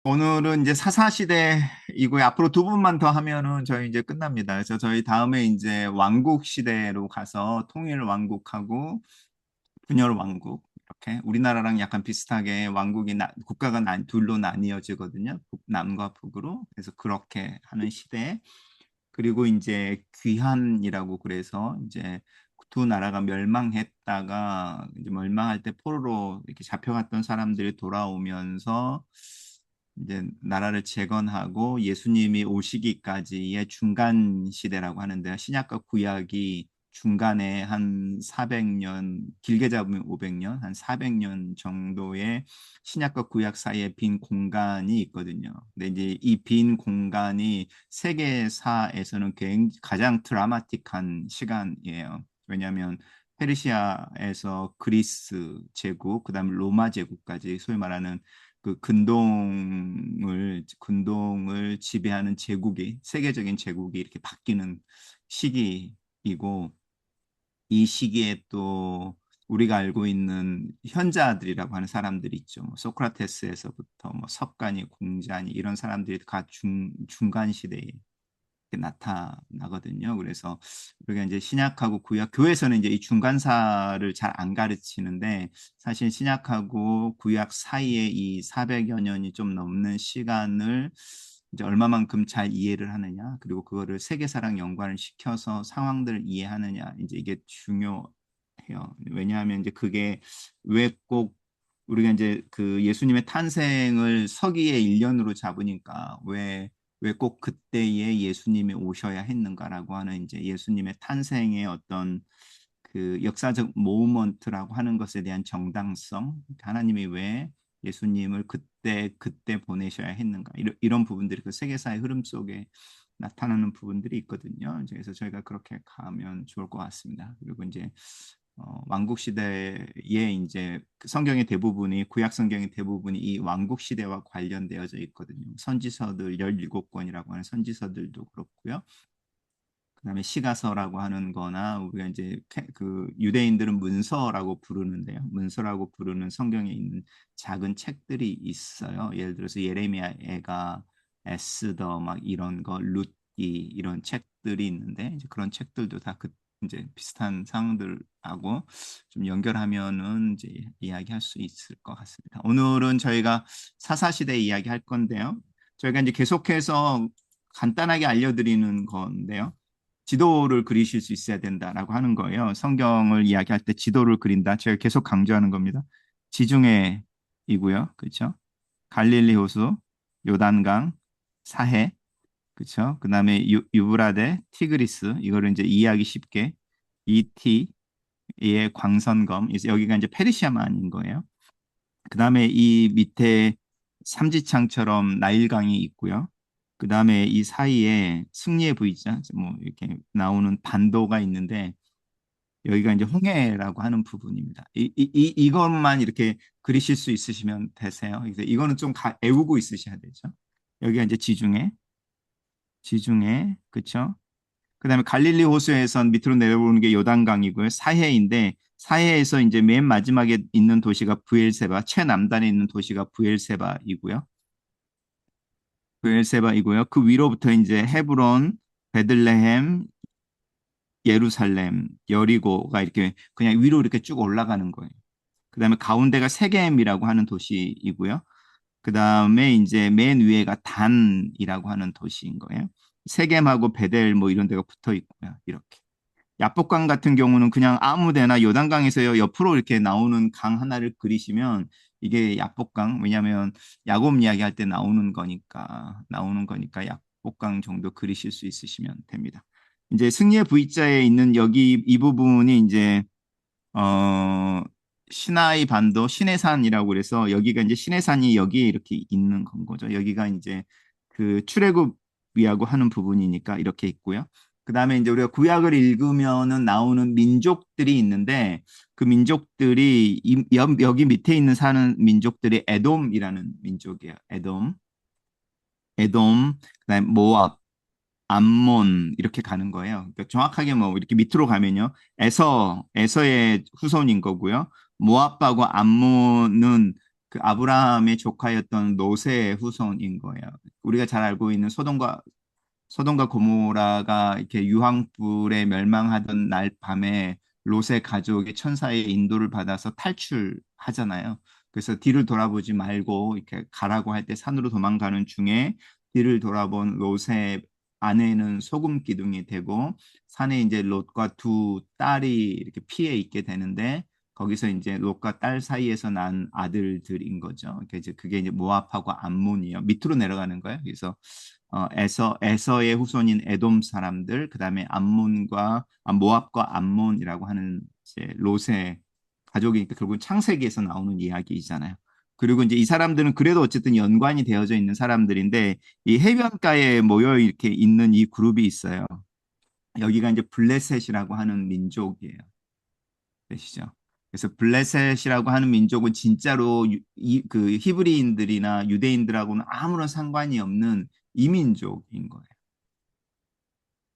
오늘은 이제 사사시대이고요. 앞으로 두 분만 더 하면은 저희 이제 끝납니다. 그래서 저희 다음에 이제 왕국 시대로 가서 통일 왕국하고 분열 왕국 이렇게 우리나라랑 약간 비슷하게 국가가 둘로 나뉘어지거든요. 남과 북으로. 그래서 그렇게 하는 시대. 그리고 이제 귀환이라고 그래서 이제 두 나라가 멸망했다가 이제 멸망할 때 포로로 이렇게 잡혀갔던 사람들이 돌아오면서 이제 나라를 재건하고 예수님이 오시기까지의 중간 시대라고 하는데 신약과 구약이 중간에 한 400년, 길게 잡으면 500년, 한 400년 정도의 신약과 구약 사이에 빈 공간이 있거든요. 근데 이제 이 빈 공간이 세계사에서는 가장 드라마틱한 시간이에요. 왜냐하면 페르시아에서 그리스 제국, 그다음 로마 제국까지 소위 말하는 그 근동을 지배하는 제국이 세계적인 제국이 이렇게 바뀌는 시기이고 이 시기에 또 우리가 알고 있는 현자들이라고 하는 사람들이 있죠. 뭐 소크라테스에서부터 뭐 석가니, 공자니 이런 사람들이 다 중간 시대에 나타나거든요. 그래서 우리가 이제 신약하고 구약 교회에서는 이제 이 중간사를 잘 안 가르치는데 사실 신약하고 구약 사이에 이 400여 년이 좀 넘는 시간을 이제 얼마만큼 잘 이해를 하느냐, 그리고 그거를 세계사랑 연관을 시켜서 상황들을 이해하느냐, 이제 이게 중요해요. 왜냐하면 이제 그게 왜 꼭 우리가 이제 그 예수님의 탄생을 서기의 일년으로 잡으니까 왜 꼭 그때에 예수님이 오셔야 했는가라고 하는 이제 예수님의 탄생의 어떤 그 역사적 모먼트라고 하는 것에 대한 정당성, 하나님이 왜 예수님을 그때 보내셔야 했는가 이런 부분들이 그 세계사의 흐름 속에 나타나는 부분들이 있거든요. 그래서 저희가 그렇게 가면 좋을 것 같습니다. 그리고 이제 왕국 시대에 이제 그 성경의 대부분이 구약 성경의 대부분이 이 왕국 시대와 관련되어져 있거든요. 선지서들 17권이라고 하는 선지서들도 그렇고요. 그다음에 시가서라고 하는 거나 우리가 이제 그 유대인들은 문서라고 부르는데요. 문서라고 부르는 성경에 있는 작은 책들이 있어요. 예를 들어서 예레미야가 에스더 막 이런 거 룻기 이런 책들이 있는데 이제 그런 책들도 다 그 이제 비슷한 상황들하고 좀 연결하면은 이제 이야기할 수 있을 것 같습니다. 오늘은 저희가 사사시대 이야기할 건데요. 저희가 이제 계속해서 간단하게 알려드리는 건데요. 지도를 그리실 수 있어야 된다라고 하는 거예요. 성경을 이야기할 때 지도를 그린다. 제가 계속 강조하는 겁니다. 지중해이고요. 그렇죠? 갈릴리 호수, 요단강, 사해, 그렇죠? 그다음에 유브라데, 티그리스 이거를 이제 이해하기 쉽게 이티의 광선검, 여기가 이제 페르시아만인 거예요. 그다음에 이 밑에 삼지창처럼 나일강이 있고요. 그다음에 이 사이에 승리의 V자 뭐 이렇게 나오는 반도가 있는데 여기가 이제 홍해라고 하는 부분입니다. 이것만 이렇게 그리실 수 있으시면 되세요. 그래서 이거는 좀 애우고 있으셔야 되죠. 여기가 이제 지중해, 그렇죠? 그다음에 갈릴리 호수에서 밑으로 내려오는 게 요단강이고요. 사해인데 사해에서 이제 맨 마지막에 있는 도시가 부엘세바, 최남단에 있는 도시가 부엘세바이고요. 부엘세바이고요. 그 위로부터 이제 헤브론, 베들레헴, 예루살렘, 여리고가 이렇게 그냥 위로 이렇게 쭉 올라가는 거예요. 그다음에 가운데가 세겜이라고 하는 도시이고요. 그다음에 이제 맨 위에가 단이라고 하는 도시인 거예요. 세겜하고 베델 뭐 이런 데가 붙어 있고요. 이렇게. 야복강 같은 경우는 그냥 아무 데나 요단강에서 옆으로 이렇게 나오는 강 하나를 그리시면 이게 야복강 왜냐하면 야곱 이야기할 때 나오는 거니까 야복강 정도 그리실 수 있으시면 됩니다. 이제 승리의 V자에 있는 여기 이 부분이 이제 어 시나이 반도 시내산이라고 그래서 여기가 이제 시내산이 여기에 이렇게 있는 건 거죠. 여기가 이제 그 출애굽이라고 하는 부분이니까 이렇게 있고요. 그다음에 이제 우리가 구약을 읽으면은 나오는 민족들이 있는데 그 민족들이 여기 밑에 있는 사는 민족들이 에돔이라는 민족이에요. 에돔, 그다음에 모압, 암몬 이렇게 가는 거예요. 그러니까 정확하게 뭐 이렇게 밑으로 가면요. 에서의 후손인 거고요. 모압하고 암몬은 그 아브라함의 조카였던 롯의 후손인 거예요. 우리가 잘 알고 있는 소돔과 고모라가 이렇게 유황불에 멸망하던 날 밤에 롯의 가족이 천사의 인도를 받아서 탈출하잖아요. 그래서 뒤를 돌아보지 말고 이렇게 가라고 할 때 산으로 도망가는 중에 뒤를 돌아본 롯의 아내는 소금 기둥이 되고 산에 이제 롯과 두 딸이 이렇게 피해 있게 되는데 거기서 이제 롯과 딸 사이에서 난 아들들인 거죠. 그게 이제 모압하고 암몬이에요. 밑으로 내려가는 거예요. 그래서 에서의 후손인 에돔 사람들, 그다음에 모압과 암몬이라고 하는 이제 롯의 가족이니까 결국 창세기에서 나오는 이야기이잖아요. 그리고 이제 이 사람들은 그래도 어쨌든 연관이 되어져 있는 사람들인데 이 해변가에 모여 이렇게 있는 이 그룹이 있어요. 여기가 이제 블레셋이라고 하는 민족이에요. 되시죠? 그래서 블레셋이라고 하는 민족은 진짜로 그 히브리인들이나 유대인들하고는 아무런 상관이 없는 이민족인 거예요.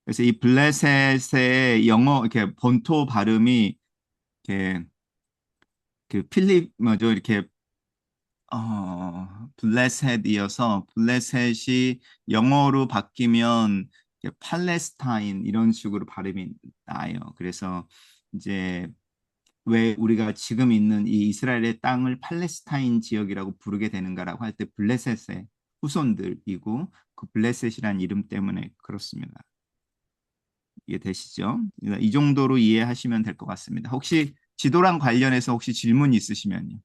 그래서 이 블레셋의 영어 이렇게 본토 발음이 이렇게 그 필립 뭐죠 이렇게 블레셋이어서 블레셋이 영어로 바뀌면 팔레스타인 이런 식으로 발음이 나요. 그래서 이제 왜 우리가 지금 있는 이 이스라엘의 땅을 팔레스타인 지역이라고 부르게 되는가라고 할 때 블레셋의 후손들이고 그 블레셋이란 이름 때문에 그렇습니다. 이해되시죠? 이 정도로 이해하시면 될 것 같습니다. 혹시 지도랑 관련해서 혹시 질문 있으시면요.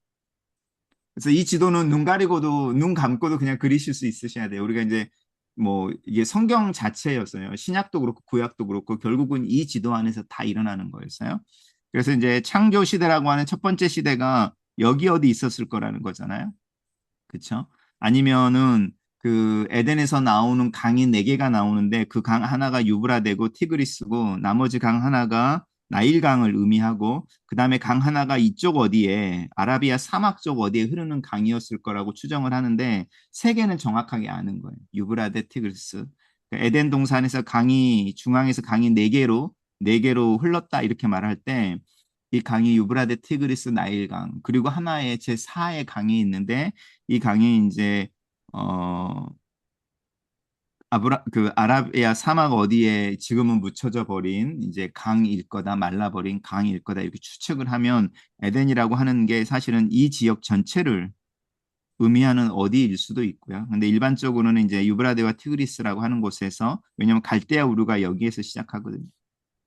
그래서 이 지도는 눈 가리고도 눈 감고도 그냥 그리실 수 있으셔야 돼요. 우리가 이제 뭐 이게 성경 자체였어요. 신약도 그렇고 구약도 그렇고 결국은 이 지도 안에서 다 일어나는 거였어요. 그래서 이제 창조 시대라고 하는 첫 번째 시대가 여기 어디 있었을 거라는 거잖아요. 그렇죠? 아니면은 그 에덴에서 나오는 강이 네 개가 나오는데 그 강 하나가 유브라데고 티그리스고 나머지 강 하나가 나일강을 의미하고 그다음에 강 하나가 이쪽 어디에 아라비아 사막 쪽 어디에 흐르는 강이었을 거라고 추정을 하는데 세 개는 정확하게 아는 거예요. 유브라데, 티그리스. 그러니까 에덴 동산에서 강이 중앙에서 강이 네 개로 흘렀다 이렇게 말할 때 이 강이 유브라데, 티그리스, 나일강 그리고 하나의 제4의 강이 있는데 이 강이 이제 어 그 아라비아 사막 어디에 지금은 묻혀져 버린 이제 강일 거다 말라버린 강일 거다 이렇게 추측을 하면 에덴이라고 하는 게 사실은 이 지역 전체를 의미하는 어디일 수도 있고요. 근데 일반적으로는 이제 유브라데와 티그리스라고 하는 곳에서 왜냐하면 갈대아 우르가 여기에서 시작하거든요.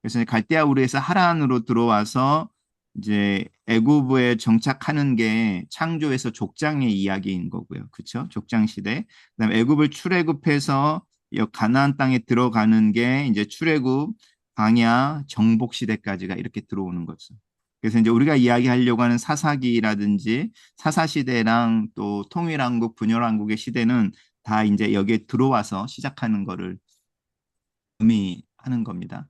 그래서 갈대아 우르에서 하란으로 들어와서 이제 애굽에 정착하는 게 창조에서 족장의 이야기인 거고요. 그렇죠? 족장 시대. 그다음에 애굽을 출애굽해서 가나안 땅에 들어가는 게 이제 출애굽, 광야, 정복 시대까지가 이렇게 들어오는 거죠. 그래서 이제 우리가 이야기하려고 하는 사사기라든지 사사 시대랑 또 통일왕국, 분열왕국의 시대는 다 이제 여기에 들어와서 시작하는 거를 의미하는 겁니다.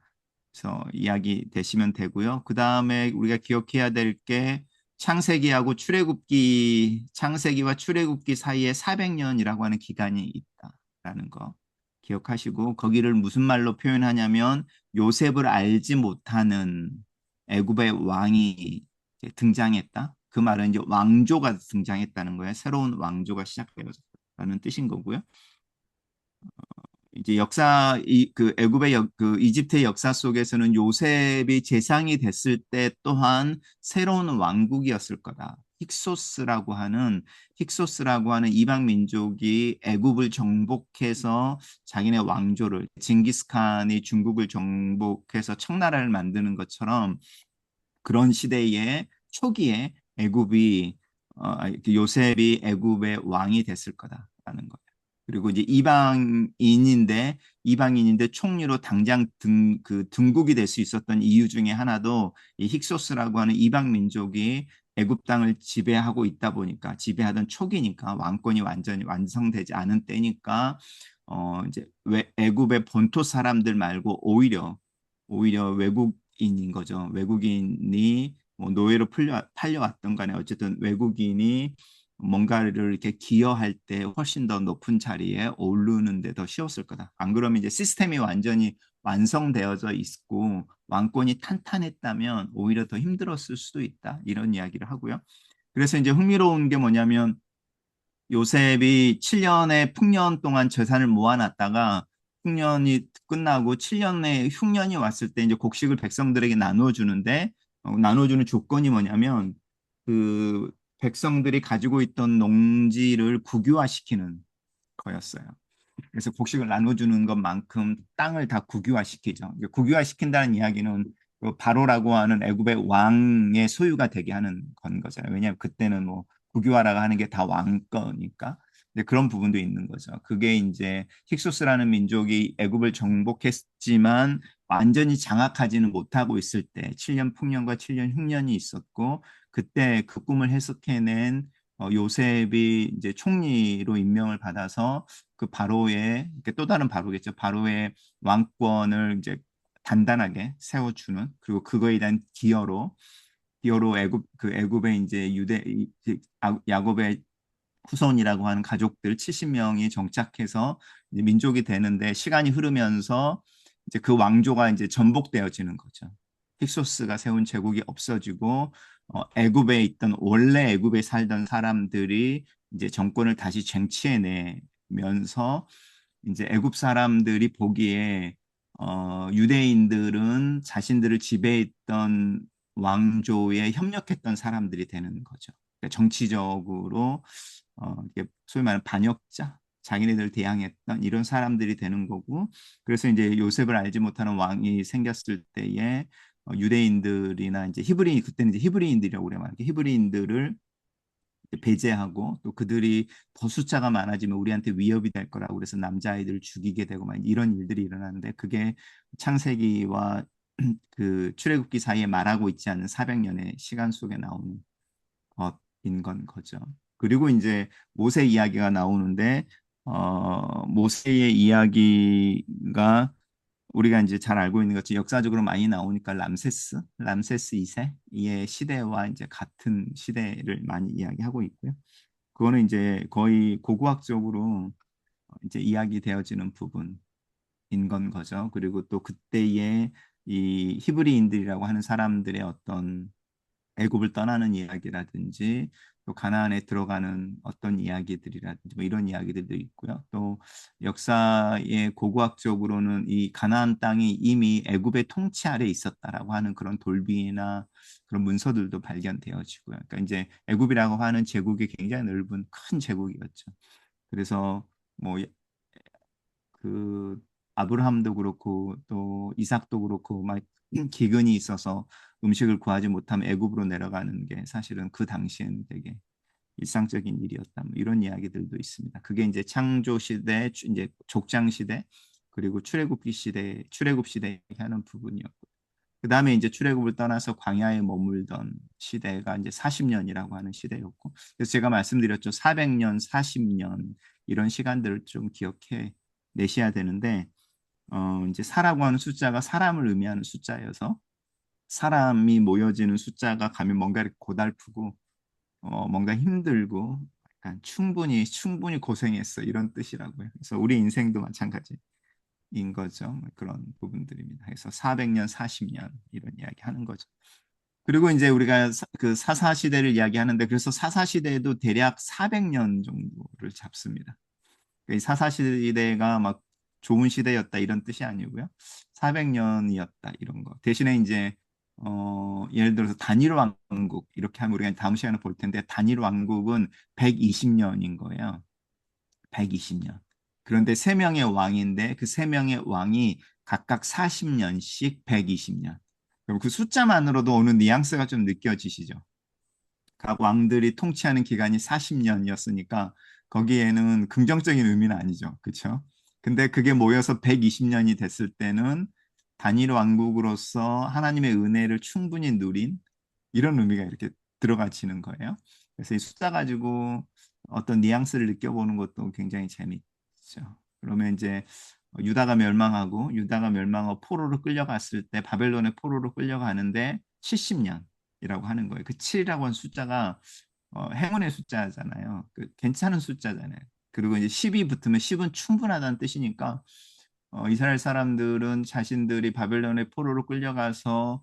그래서 이야기 되시면 되고요. 그 다음에 우리가 기억해야 될 게 창세기와 출애굽기 사이에 400년이라고 하는 기간이 있다라는 거 기억하시고 거기를 무슨 말로 표현하냐면 요셉을 알지 못하는 애굽의 왕이 등장했다. 그 말은 이제 왕조가 등장했다는 거예요. 새로운 왕조가 시작되었다는 뜻인 거고요. 이제 그 애굽의 그 이집트의 역사 속에서는 요셉이 재상이 됐을 때 또한 새로운 왕국이었을 거다. 힉소스라고 하는 이방 민족이 애굽을 정복해서 자기네 왕조를 징기스칸이 중국을 정복해서 청나라를 만드는 것처럼 그런 시대의 초기에 요셉이 애굽의 왕이 됐을 거다라는 거예요. 그리고 이제 이방인인데 총리로 당장 등국이 될 수 있었던 이유 중에 하나도 이 힉소스라고 하는 이방 민족이 애굽 땅을 지배하던 초기니까 왕권이 완전히 완성되지 않은 때니까 이제 애굽의 본토 사람들 말고 오히려 외국인인 거죠. 외국인이 뭐 노예로 팔려왔던 간에 어쨌든 외국인이 뭔가를 이렇게 기여할 때 훨씬 더 높은 자리에 오르는 데 더 쉬웠을 거다. 안 그러면 이제 시스템이 완전히 완성되어져 있고 왕권이 탄탄했다면 오히려 더 힘들었을 수도 있다. 이런 이야기를 하고요. 그래서 이제 흥미로운 게 뭐냐면 요셉이 7년의 풍년 동안 재산을 모아놨다가 풍년이 끝나고 7년의 흉년이 왔을 때 이제 곡식을 백성들에게 나눠주는데 나눠주는 조건이 뭐냐면 그 백성들이 가지고 있던 농지를 국유화시키는 거였어요. 그래서 곡식을 나눠주는 것만큼 땅을 다 국유화시키죠. 국유화시킨다는 이야기는 그 바로라고 하는 애굽의 왕의 소유가 되게 하는 건 거잖아요. 왜냐하면 그때는 뭐 국유화라고 하는 게 다 왕 거니까. 이제 그런 부분도 있는 거죠. 그게 이제 힉소스라는 민족이 애굽을 정복했지만 완전히 장악하지는 못하고 있을 때 7년 풍년과 7년 흉년이 있었고 그때 그 꿈을 해석해낸 요셉이 이제 총리로 임명을 받아서 그 바로의 또 다른 바로겠죠. 바로의 왕권을 이제 단단하게 세워주는 그리고 그거에 대한 기여로 애굽의 이제 야곱의 후손이라고 하는 가족들 70명이 정착해서 이제 민족이 되는데 시간이 흐르면서 이제 그 왕조가 이제 전복되어지는 거죠. 힉소스가 세운 제국이 없어지고 애굽에 있던 원래 애굽에 살던 사람들이 이제 정권을 다시 쟁취해내면서 이제 애굽 사람들이 보기에 유대인들은 자신들을 지배했던 왕조에 협력했던 사람들이 되는 거죠. 그러니까 정치적으로 이게 소위 말하는 반역자, 자기네들 대항했던 이런 사람들이 되는 거고, 그래서 이제 요셉을 알지 못하는 왕이 생겼을 때에 유대인들이나 이제 그때는 이제 히브리인들이라고 그래요. 히브리인들을 배제하고 또 그들이 더 숫자가 많아지면 우리한테 위협이 될 거라고 그래서 남자아이들을 죽이게 되고 막 이런 일들이 일어나는데 그게 창세기와 그 출애굽기 사이에 말하고 있지 않는 400년의 시간 속에 나오는 것인 건 거죠. 그리고 이제 모세 이야기가 나오는데 모세의 이야기가 우리가 이제 잘 알고 있는 것처럼 역사적으로 많이 나오니까 람세스 2세의 시대와 이제 같은 시대를 많이 이야기하고 있고요. 그거는 이제 거의 고고학적으로 이제 이야기되어지는 부분인 건 거죠. 그리고 또 그때의 이 히브리인들이라고 하는 사람들의 어떤 애굽을 떠나는 이야기라든지 또 가나안에 들어가는 어떤 이야기들이라든지 뭐 이런 이야기들도 있고요. 또 역사의 고고학적으로는 이 가나안 땅이 이미 애굽의 통치 아래 있었다라고 하는 그런 돌비나 그런 문서들도 발견되어지고요. 그러니까 이제 애굽이라고 하는 제국이 굉장히 넓은 큰 제국이었죠. 그래서 뭐 그 아브라함도 그렇고 또 이삭도 그렇고 막 기근이 있어서 음식을 구하지 못하면 애굽으로 내려가는 게 사실은 그 당시에는 되게 일상적인 일이었다. 뭐 이런 이야기들도 있습니다. 그게 이제 창조 시대, 이제 족장 시대, 그리고 출애굽 시대 하는 부분이었고. 그 다음에 이제 출애굽을 떠나서 광야에 머물던 시대가 이제 40년이라고 하는 시대였고. 그래서 제가 말씀드렸죠. 400년, 40년 이런 시간들을 좀 기억해 내셔야 되는데 이제 사라고 하는 숫자가 사람을 의미하는 숫자여서 사람이 모여지는 숫자가 가면 뭔가 이렇게 고달프고 뭔가 힘들고 약간 충분히 고생했어 이런 뜻이라고요. 그래서 우리 인생도 마찬가지인 거죠. 그런 부분들입니다. 그래서 400년, 40년 이런 이야기 하는 거죠. 그리고 이제 우리가 그 사사 시대를 이야기하는데 그래서 사사 시대에도 대략 400년 정도를 잡습니다. 이 사사 시대가 막 좋은 시대였다 이런 뜻이 아니고요. 400년이었다 이런 거. 대신에 이제 예를 들어서 단일 왕국 이렇게 하면 우리가 다음 시간에 볼 텐데 단일 왕국은 120년인 거예요. 120년. 그런데 세 명의 왕인데 그 세 명의 왕이 각각 40년씩 120년. 그럼 그 숫자만으로도 어느 뉘앙스가 좀 느껴지시죠? 각 왕들이 통치하는 기간이 40년이었으니까 거기에는 긍정적인 의미는 아니죠. 그렇죠? 근데 그게 모여서 120년이 됐을 때는 단일 왕국으로서 하나님의 은혜를 충분히 누린 이런 의미가 이렇게 들어가지는 거예요. 그래서 이 숫자 가지고 어떤 뉘앙스를 느껴보는 것도 굉장히 재밌죠. 그러면 이제 유다가 멸망하고 포로로 끌려갔을 때 바벨론의 포로로 끌려가는데 70년이라고 하는 거예요. 그 7이라고 하는 숫자가 행운의 숫자잖아요. 괜찮은 숫자잖아요. 그리고 이제 10이 붙으면 10은 충분하다는 뜻이니까 이스라엘 사람들은 자신들이 바벨론의 포로로 끌려가서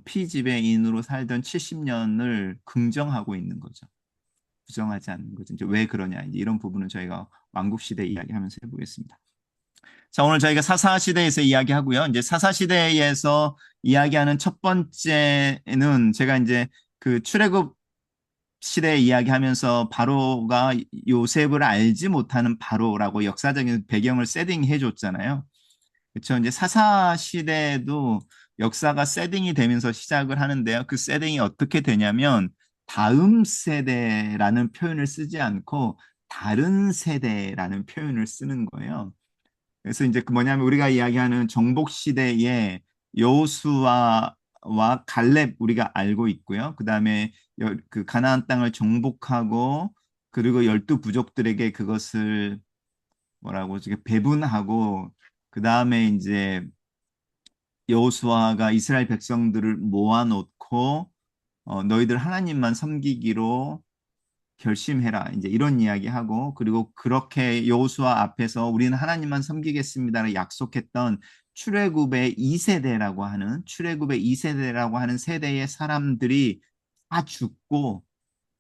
피지배인으로 살던 70년을 긍정하고 있는 거죠. 부정하지 않는 거죠. 이제 왜 그러냐, 이제 이런 부분은 저희가 왕국시대 이야기하면서 해보겠습니다. 자, 오늘 저희가 사사시대에서 이야기하고요. 이제 사사시대에서 이야기하는 첫 번째는 제가 이제 그 출애굽 시대 이야기하면서 바로가 요셉을 알지 못하는 바로라고 역사적인 배경을 세팅해 줬잖아요. 그렇죠. 이제 사사 시대도 역사가 세팅이 되면서 시작을 하는데요. 그 세팅이 어떻게 되냐면 다음 세대라는 표현을 쓰지 않고 다른 세대라는 표현을 쓰는 거예요. 그래서 이제 그 뭐냐면 우리가 이야기하는 정복 시대에 여호수아와 갈렙 우리가 알고 있고요. 그다음에 그 가나안 땅을 정복하고 그리고 열두 부족들에게 그것을 뭐라고 이렇게 배분하고 그다음에 이제 여호수아가 이스라엘 백성들을 모아놓고 너희들 하나님만 섬기기로 결심해라. 이제 이런 이야기하고 그리고 그렇게 여호수아 앞에서 우리는 하나님만 섬기겠습니다를 약속했던 출애굽의 2세대라고 하는 세대의 사람들이 다 죽고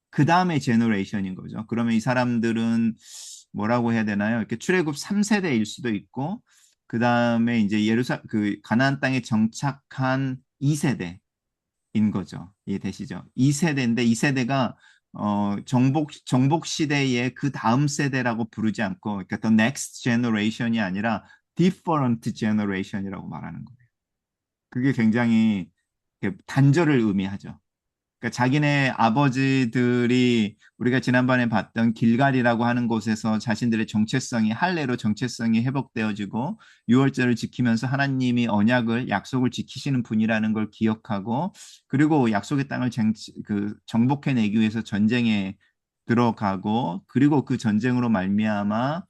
그 다음에 제너레이션인 거죠. 그러면 이 사람들은 뭐라고 해야 되나요? 이렇게 출애굽 3세대일 수도 있고 그 다음에 이제 그 가나안 땅에 정착한 2세대인 거죠. 이해되시죠? 2세대인데 2세대가 정복 시대의 그 다음 세대라고 부르지 않고 그러니까 the next generation이 아니라 different generation이라고 말하는 거예요. 그게 굉장히 단절을 의미하죠. 그러니까 자기네 아버지들이 우리가 지난번에 봤던 길갈이라고 하는 곳에서 자신들의 정체성이 할례로 정체성이 회복되어지고 유월절을 지키면서 하나님이 언약을 약속을 지키시는 분이라는 걸 기억하고 그리고 약속의 땅을 정복해내기 위해서 전쟁에 들어가고 그리고 그 전쟁으로 말미암아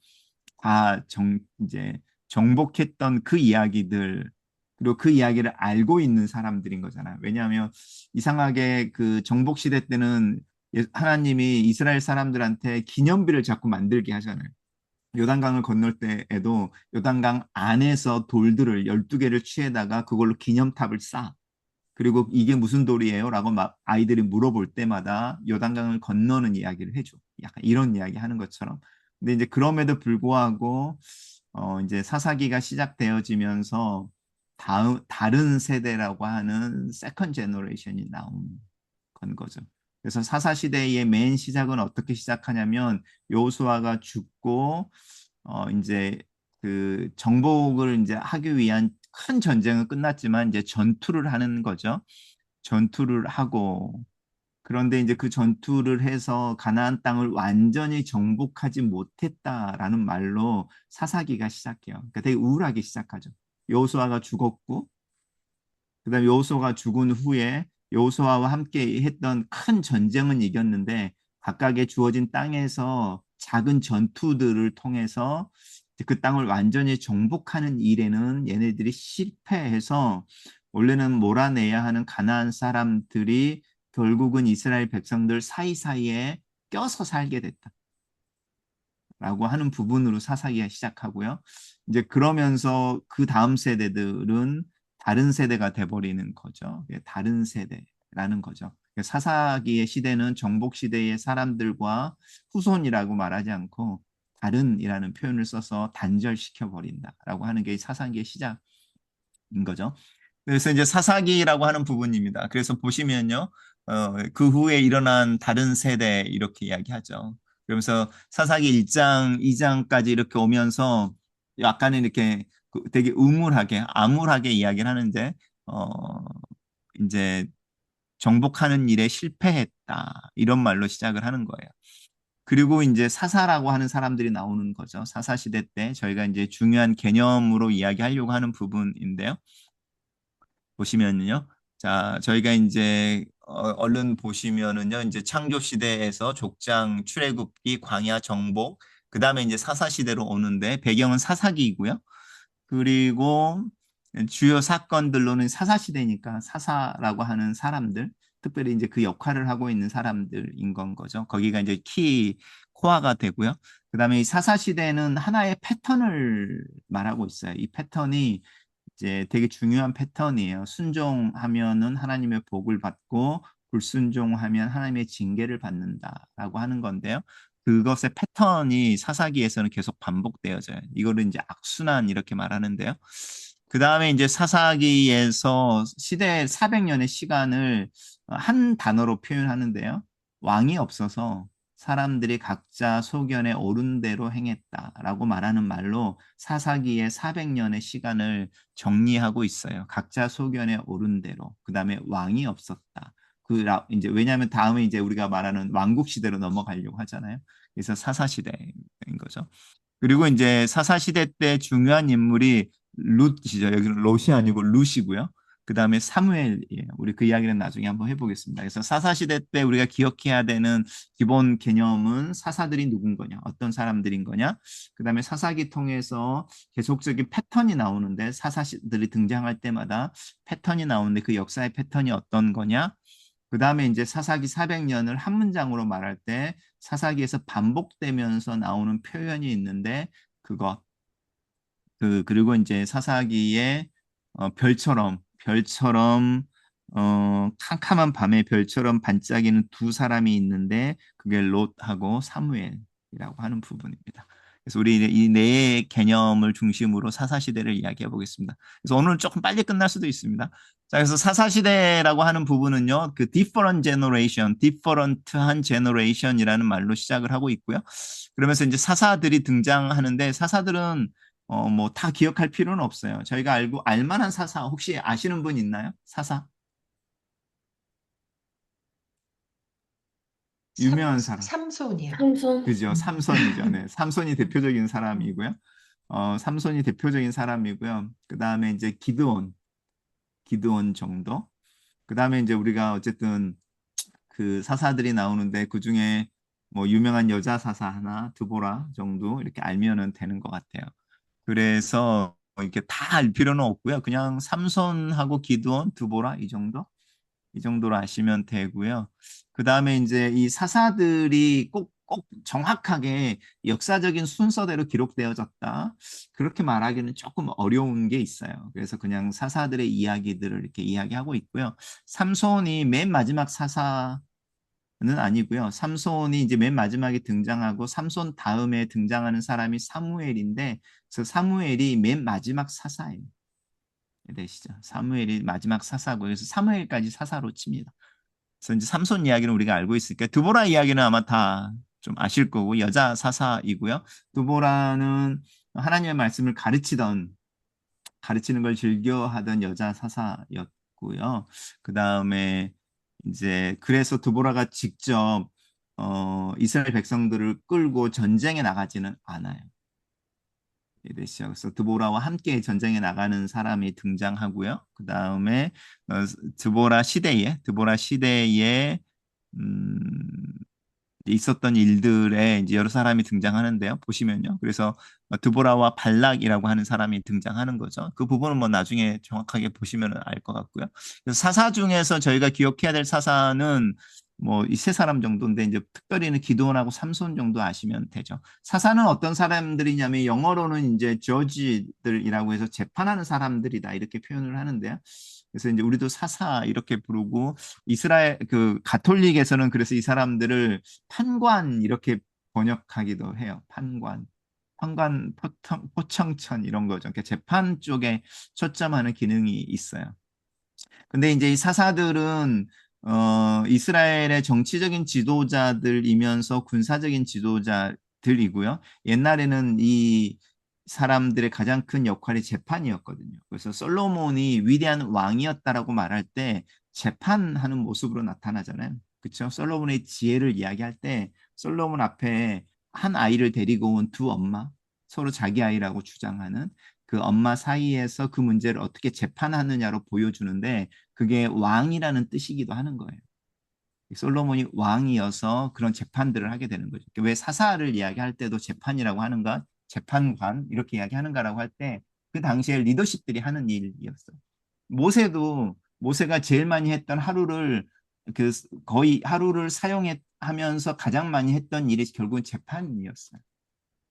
이제 정복했던 그 이야기들 그리고 그 이야기를 알고 있는 사람들인 거잖아요. 왜냐하면 이상하게 그 정복 시대 때는 하나님이 이스라엘 사람들한테 기념비를 자꾸 만들게 하잖아요. 요단강을 건널 때에도 요단강 안에서 돌들을 12개를 취해다가 그걸로 기념탑을 쌓아. 그리고 이게 무슨 돌이에요? 라고 막 아이들이 물어볼 때마다 요단강을 건너는 이야기를 해줘. 약간 이런 이야기 하는 것처럼. 근데 이제 그럼에도 불구하고 이제 사사기가 시작되어지면서 다른 세대라고 하는 세컨 제너레이션이 나온 건 거죠. 그래서 사사 시대의 맨 시작은 어떻게 시작하냐면 여호수아가 죽고 이제 그 정복을 이제 하기 위한 큰 전쟁은 끝났지만 이제 전투를 하는 거죠. 전투를 하고 그런데 이제 그 전투를 해서 가나안 땅을 완전히 정복하지 못했다라는 말로 사사기가 시작해요. 그러니까 되게 우울하게 시작하죠. 여호수아가 죽었고 그다음에 여호수아가 죽은 후에 여호수아와 함께 했던 큰 전쟁은 이겼는데 각각의 주어진 땅에서 작은 전투들을 통해서 그 땅을 완전히 정복하는 일에는 얘네들이 실패해서 원래는 몰아내야 하는 가나안 사람들이 결국은 이스라엘 백성들 사이사이에 껴서 살게 됐다. 라고 하는 부분으로 사사기가 시작하고요. 이제 그러면서 그 다음 세대들은 다른 세대가 돼버리는 거죠. 다른 세대라는 거죠. 사사기의 시대는 정복 시대의 사람들과 후손이라고 말하지 않고 다른이라는 표현을 써서 단절시켜 버린다라고 하는 게 사사기의 시작인 거죠. 그래서 이제 사사기라고 하는 부분입니다. 그래서 보시면요, 그 후에 일어난 다른 세대 이렇게 이야기하죠. 그러면서 사사기 1장, 2장까지 이렇게 오면서 약간은 이렇게 되게 암울하게 이야기를 하는데, 이제 정복하는 일에 실패했다. 이런 말로 시작을 하는 거예요. 그리고 이제 사사라고 하는 사람들이 나오는 거죠. 사사 시대 때 저희가 이제 중요한 개념으로 이야기하려고 하는 부분인데요. 보시면요. 자, 저희가 이제 얼른 보시면은요. 이제 창조 시대에서 족장, 출애굽기, 광야, 정복, 그다음에 이제 사사 시대로 오는데 배경은 사사기이고요. 그리고 주요 사건들로는 사사 시대니까 사사라고 하는 사람들, 특별히 이제 그 역할을 하고 있는 사람들인 건 거죠. 거기가 이제 코어가 되고요. 그다음에 이 사사 시대는 하나의 패턴을 말하고 있어요. 이 패턴이 이제 되게 중요한 패턴이에요. 순종하면은 하나님의 복을 받고 불순종하면 하나님의 징계를 받는다라고 하는 건데요. 그것의 패턴이 사사기에서는 계속 반복되어져요. 이거를 이제 악순환 이렇게 말하는데요. 그 다음에 이제 사사기에서 시대 400년의 시간을 한 단어로 표현하는데요. 왕이 없어서 사람들이 각자 소견에 옳은 대로 행했다라고 말하는 말로 사사기의 400년의 시간을 정리하고 있어요. 각자 소견에 옳은 대로. 그다음에 왕이 없었다. 이제 왜냐하면 다음에 이제 우리가 말하는 왕국 시대로 넘어가려고 하잖아요. 그래서 사사 시대인 거죠. 그리고 이제 사사 시대 때 중요한 인물이 룻이죠. 여기는 롯이 아니고 룻이고요. 그 다음에 사무엘이에요. 우리 그 이야기는 나중에 한번 해보겠습니다. 그래서 사사 시대 때 우리가 기억해야 되는 기본 개념은 사사들이 누군 거냐, 어떤 사람들인 거냐. 그 다음에 사사기 통해서 계속적인 패턴이 나오는데 사사들이 등장할 때마다 패턴이 나오는데 그 역사의 패턴이 어떤 거냐. 그 다음에 이제 사사기 400년을 한 문장으로 말할 때 사사기에서 반복되면서 나오는 표현이 있는데 그것 그리고 이제 사사기에 별처럼 캄캄한 밤에 별처럼 반짝이는 두 사람이 있는데 그게 롯하고 사무엘이라고 하는 부분입니다. 그래서 우리 이 네 개념을 중심으로 사사시대를 이야기해 보겠습니다. 그래서 오늘은 조금 빨리 끝날 수도 있습니다. 자, 그래서 사사시대라고 하는 부분은요, 그 different generation, different한 generation이라는 말로 시작을 하고 있고요. 그러면서 이제 사사들이 등장하는데 사사들은 뭐 다 기억할 필요는 없어요. 저희가 알만한 사사 혹시 아시는 분 있나요? 사사? 유명한 사람. 삼손이요. 삼손. 그죠? 삼손이죠. 네. 삼손이 대표적인 사람이고요. 삼손이 대표적인 사람이고요. 그 다음에 이제 기드온 정도. 그 다음에 이제 우리가 어쨌든 그 사사들이 나오는데 그 중에 뭐 유명한 여자 사사 하나, 드보라 정도 이렇게 알면은 되는 것 같아요. 그래서 이렇게 다 알 필요는 없고요. 그냥 삼손하고 기드온, 드보라 이 정도? 이 정도로 아시면 되고요. 그 다음에 이제 이 사사들이 꼭 정확하게 역사적인 순서대로 기록되어졌다. 그렇게 말하기는 조금 어려운 게 있어요. 그래서 그냥 사사들의 이야기들을 이렇게 이야기하고 있고요. 삼손이 맨 마지막 사사는 아니고요. 삼손이 이제 맨 마지막에 등장하고 삼손 다음에 등장하는 사람이 사무엘인데 그 사무엘이 맨 마지막 사사예요. 되시죠? 사무엘이 마지막 사사고 그래서 사무엘까지 사사로 칩니다. 그래서 이제 삼손 이야기는 우리가 알고 있으니까 드보라 이야기는 아마 다 좀 아실 거고 여자 사사이고요. 드보라는 하나님의 말씀을 가르치는 걸 즐겨하던 여자 사사였고요. 그 다음에 이제 그래서 드보라가 직접 이스라엘 백성들을 끌고 전쟁에 나가지는 않아요. 되시죠. 그래서 드보라와 함께 전쟁에 나가는 사람이 등장하고요. 그 다음에 드보라 시대에 음, 있었던 일들에 이제 여러 사람이 등장하는데요. 보시면요. 그래서 드보라와 발락이라고 하는 사람이 등장하는 거죠. 그 부분은 뭐 나중에 정확하게 보시면 알 것 같고요. 그래서 사사 중에서 저희가 기억해야 될 사사는 뭐 이 세 사람 정도인데 이제 특별히는 기드온하고 삼손 정도 아시면 되죠. 사사는 어떤 사람들이냐면 영어로는 이제 저지들이라고 해서 재판하는 사람들이다 이렇게 표현을 하는데요. 그래서 이제 우리도 사사 이렇게 부르고 이스라엘 그 가톨릭에서는 그래서 이 사람들을 판관 이렇게 번역하기도 해요. 판관 포청천 이런 거죠. 그러니까 재판 쪽에 초점하는 기능이 있어요. 근데 이제 이 사사들은 이스라엘의 정치적인 지도자들이면서 군사적인 지도자들이고요. 옛날에는 이 사람들의 가장 큰 역할이 재판이었거든요. 그래서 솔로몬이 위대한 왕이었다라고 말할 때 재판하는 모습으로 나타나잖아요. 그렇죠? 솔로몬의 지혜를 이야기할 때 솔로몬 앞에 한 아이를 데리고 온 두 엄마, 서로 자기 아이라고 주장하는 그 엄마 사이에서 그 문제를 어떻게 재판하느냐로 보여주는데 그게 왕이라는 뜻이기도 하는 거예요. 솔로몬이 왕이어서 그런 재판들을 하게 되는 거죠. 왜 사사를 이야기할 때도 재판이라고 하는가, 재판관 이렇게 이야기하는가라고 할 때 그 당시에 리더십들이 하는 일이었어요. 모세가 제일 많이 했던 하루를 그 거의 하루를 사용하면서 가장 많이 했던 일이 결국은 재판이었어요.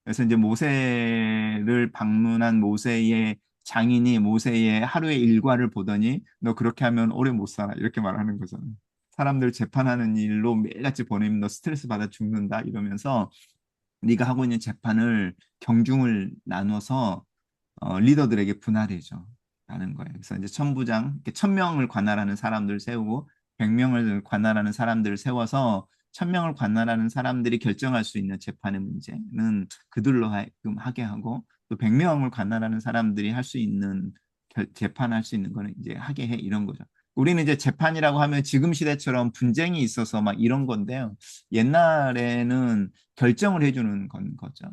그래서 이제 모세를 방문한 모세의 장인이 모세의 하루의 일과를 보더니 너 그렇게 하면 오래 못 살아 이렇게 말하는 거잖아요. 사람들 재판하는 일로 매일같이 보내면 너 스트레스 받아 죽는다 이러면서 네가 하고 있는 재판을 경중을 나눠서 리더들에게 분할해줘 라는 거예요. 그래서 이제 천부장, 1,000명을 관할하는 사람들 세우고 100명을 관할하는 사람들을 세워서 1,000명을 관할하는 사람들이 결정할 수 있는 재판의 문제는 그들로 하여금 하게 하고 또 100명을 관할하는 사람들이 할 수 있는 재판할 수 있는 거는 이제 하게 해 이런 거죠. 우리는 이제 재판이라고 하면 지금 시대처럼 분쟁이 있어서 막 이런 건데요. 옛날에는 결정을 해주는 건 거죠.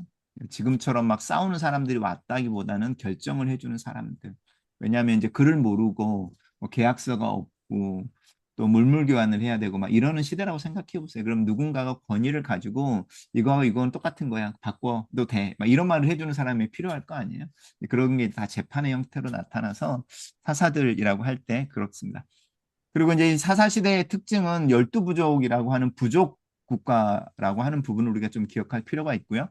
지금처럼 막 싸우는 사람들이 왔다기보다는 결정을 해주는 사람들. 왜냐하면 이제 글을 모르고 뭐 계약서가 없고 또 물물 교환을 해야 되고 막 이러는 시대라고 생각해 보세요. 그럼 누군가가 권위를 가지고 이거하고 이건 똑같은 거야. 바꿔도 돼. 막 이런 말을 해주는 사람이 필요할 거 아니에요. 그런 게 다 재판의 형태로 나타나서 사사들이라고 할 때 그렇습니다. 그리고 이제 이 사사 시대의 특징은 열두 부족이라고 하는 부족 국가라고 하는 부분을 우리가 좀 기억할 필요가 있고요.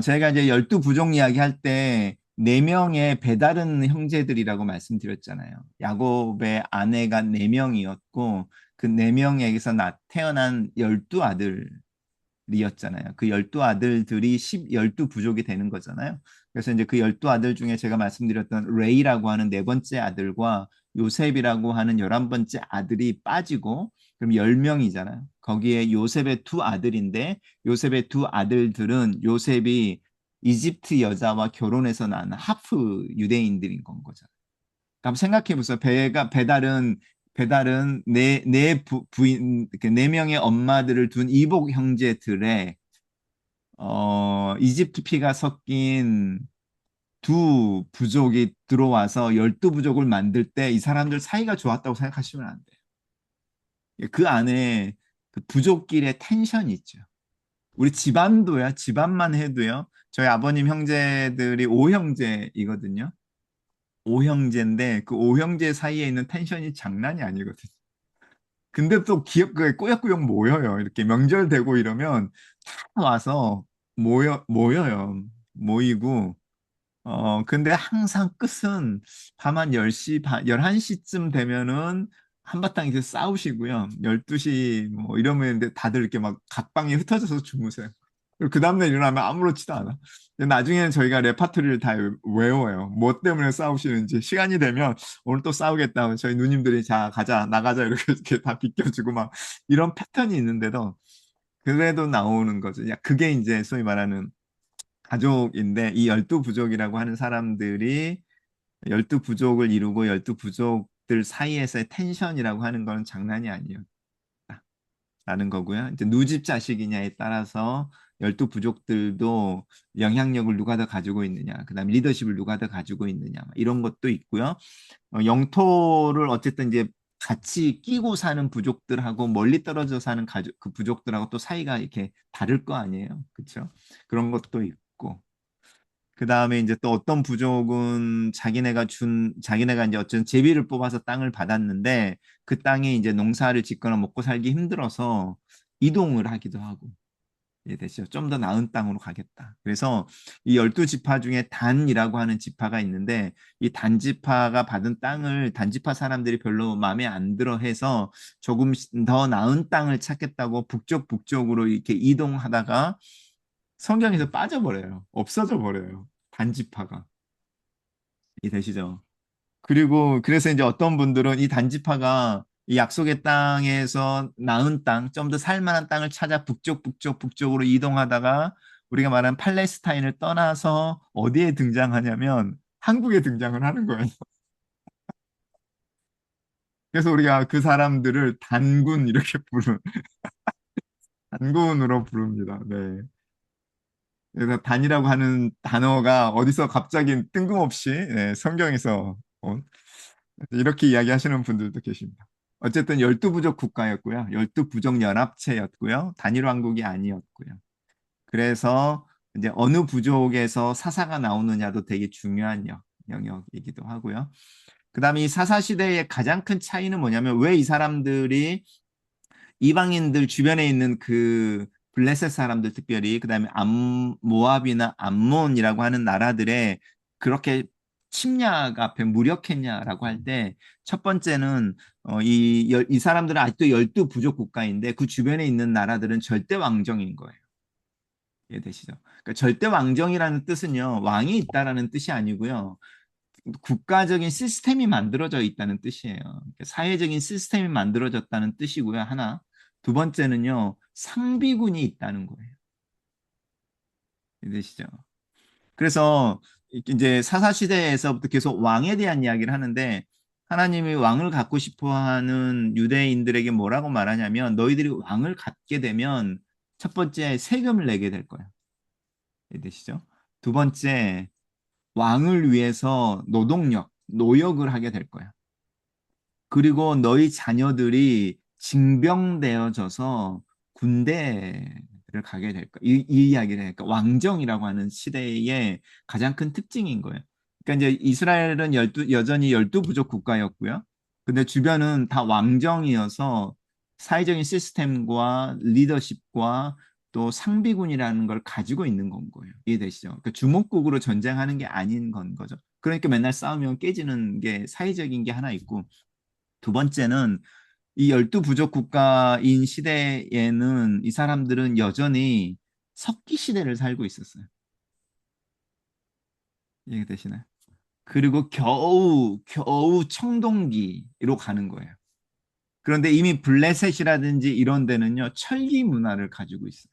저희가 이제 열두 부족 이야기 할 때 네 명의 배다른 형제들이라고 말씀드렸잖아요. 야곱의 아내가 네 명이었고 그 네 명에게서 태어난 열두 아들이었잖아요. 그 열두 아들들이 열두 부족이 되는 거잖아요. 그래서 이제 그 열두 아들 중에 제가 말씀드렸던 레이라고 하는 네 번째 아들과 요셉이라고 하는 11번째 아들이 빠지고 그럼 10명이잖아요. 거기에 요셉의 두 아들인데 요셉의 두 아들들은 요셉이 이집트 여자와 결혼해서 낳은 하프 유대인들인 건 거죠. 그럼 생각해 보세요. 배달은 네 부인 네 명의 엄마들을 둔 이복 형제들의 이집트 피가 섞인 두 부족이 들어와서 12부족을 만들 때 이 사람들 사이가 좋았다고 생각하시면 안 돼요. 그 안에 그 부족끼리의 텐션이 있죠. 우리 집안도야, 집안만 해도요. 저희 아버님 형제들이 5형제이거든요. 5형제인데 그 5형제 사이에 있는 텐션이 장난이 아니거든요. 근데 또 그 꾸역꾸역 모여요. 이렇게 명절 되고 이러면 다 와서 모여요. 모이고 근데 항상 끝은 밤 한 10시, 11시쯤 되면은 한바탕 이제 싸우시고요. 12시 뭐 이러면 이제 다들 이렇게 막 각방에 흩어져서 주무세요. 그 다음날 일어나면 아무렇지도 않아. 근데 나중에는 저희가 레파토리를 다 외워요. 뭐 때문에 싸우시는지. 시간이 되면 오늘 또 싸우겠다. 저희 누님들이 자, 가자, 나가자. 이렇게 다 비껴주고 막 이런 패턴이 있는데도 그래도 나오는 거죠. 야, 그게 이제 소위 말하는 가족인데 이 열두 부족이라고 하는 사람들이 열두 부족을 이루고 열두 부족들 사이에서의 텐션이라고 하는 건 장난이 아니었다라는 거고요. 이제 누집 자식이냐에 따라서 열두 부족들도 영향력을 누가 더 가지고 있느냐, 그다음 리더십을 누가 더 가지고 있느냐 이런 것도 있고요. 영토를 어쨌든 이제 같이 끼고 사는 부족들하고 멀리 떨어져 사는 가족 그 부족들하고 또 사이가 이렇게 다를 거 아니에요, 그렇죠? 그런 것도 있고. 그 다음에 이제 또 어떤 부족은 자기네가 이제 어쩐 제비를 뽑아서 땅을 받았는데 그 땅에 이제 농사를 짓거나 먹고 살기 힘들어서 이동을 하기도 하고 이해되죠? 좀 더 나은 땅으로 가겠다. 그래서 이 12지파 중에 단이라고 하는 지파가 있는데 이 단지파가 받은 땅을 단지파 사람들이 별로 마음에 안 들어 해서 조금 더 나은 땅을 찾겠다고 북쪽으로 이렇게 이동하다가 성경에서 빠져버려요. 없어져 버려요. 단지파가. 이해되시죠? 그리고 그래서 이제 어떤 분들은 이 단지파가 이 약속의 땅에서 나은 땅, 좀 더 살만한 땅을 찾아 북쪽으로 이동하다가 우리가 말하는 팔레스타인을 떠나서 어디에 등장하냐면 한국에 등장을 하는 거예요. 그래서 우리가 그 사람들을 단군 이렇게 단군으로 부릅니다. 네. 그래서 단이라고 하는 단어가 어디서 갑자기 뜬금없이 성경에서 이렇게 이야기하시는 분들도 계십니다. 어쨌든 12부족 국가였고요. 12부족 연합체였고요. 단일 왕국이 아니었고요. 그래서 이제 어느 부족에서 사사가 나오느냐도 되게 중요한 영역이기도 하고요. 그다음에 이 사사 시대의 가장 큰 차이는 뭐냐면 왜 이 사람들이 이방인들 주변에 있는 그 블레셋 사람들 특별히 그다음에 모압이나 암몬이라고 하는 나라들에 그렇게 침략 앞에 무력했냐라고 할 때 첫 번째는 이 사람들은 아직도 12부족 국가인데 그 주변에 있는 나라들은 절대 왕정인 거예요. 이해되시죠? 그러니까 절대 왕정이라는 뜻은요, 왕이 있다라는 뜻이 아니고요. 국가적인 시스템이 만들어져 있다는 뜻이에요. 그러니까 사회적인 시스템이 만들어졌다는 뜻이고요. 하나. 두 번째는요, 상비군이 있다는 거예요. 이해되시죠? 그래서 이제 사사 시대에서부터 계속 왕에 대한 이야기를 하는데 하나님이 왕을 갖고 싶어 하는 유대인들에게 뭐라고 말하냐면 너희들이 왕을 갖게 되면 첫 번째 세금을 내게 될 거야. 이해되시죠? 두 번째 왕을 위해서 노동력, 노역을 하게 될 거야. 그리고 너희 자녀들이 징병되어져서 군대를 가게 될 거야. 이 이야기를 하니까 왕정이라고 하는 시대의 가장 큰 특징인 거예요. 그러니까 이제 이스라엘은 여전히 12부족 국가였고요. 근데 주변은 다 왕정이어서 사회적인 시스템과 리더십과 또 상비군이라는 걸 가지고 있는 건 거예요. 이해되시죠? 그러니까 주목국으로 전쟁하는 게 아닌 건 거죠. 그러니까 맨날 싸우면 깨지는 게 사회적인 게 하나 있고 두 번째는 이 12부족 국가인 시대에는 이 사람들은 여전히 석기 시대를 살고 있었어요. 이해되시나요? 그리고 겨우 청동기로 가는 거예요. 그런데 이미 블레셋이라든지 이런 데는요, 철기 문화를 가지고 있어요.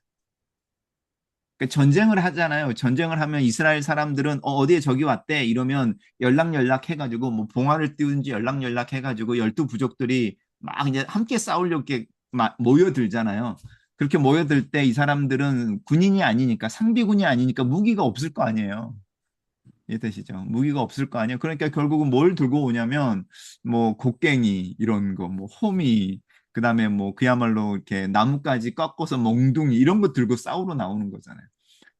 그러니까 전쟁을 하잖아요. 전쟁을 하면 이스라엘 사람들은 어디에 적이 왔대 이러면 연락 해가지고 뭐 봉화를 띄운지 연락 해가지고 12부족들이 막 이제 함께 싸우려고 이렇게 모여들잖아요. 그렇게 모여들 때 이 사람들은 군인이 아니니까 상비군이 아니니까 무기가 없을 거 아니에요. 이해되시죠? 무기가 없을 거 아니에요. 그러니까 결국은 뭘 들고 오냐면 뭐 곡괭이 이런 거, 뭐 호미, 그다음에 뭐 그야말로 이렇게 나뭇가지 꺾어서 몽둥이 이런 거 들고 싸우러 나오는 거잖아요.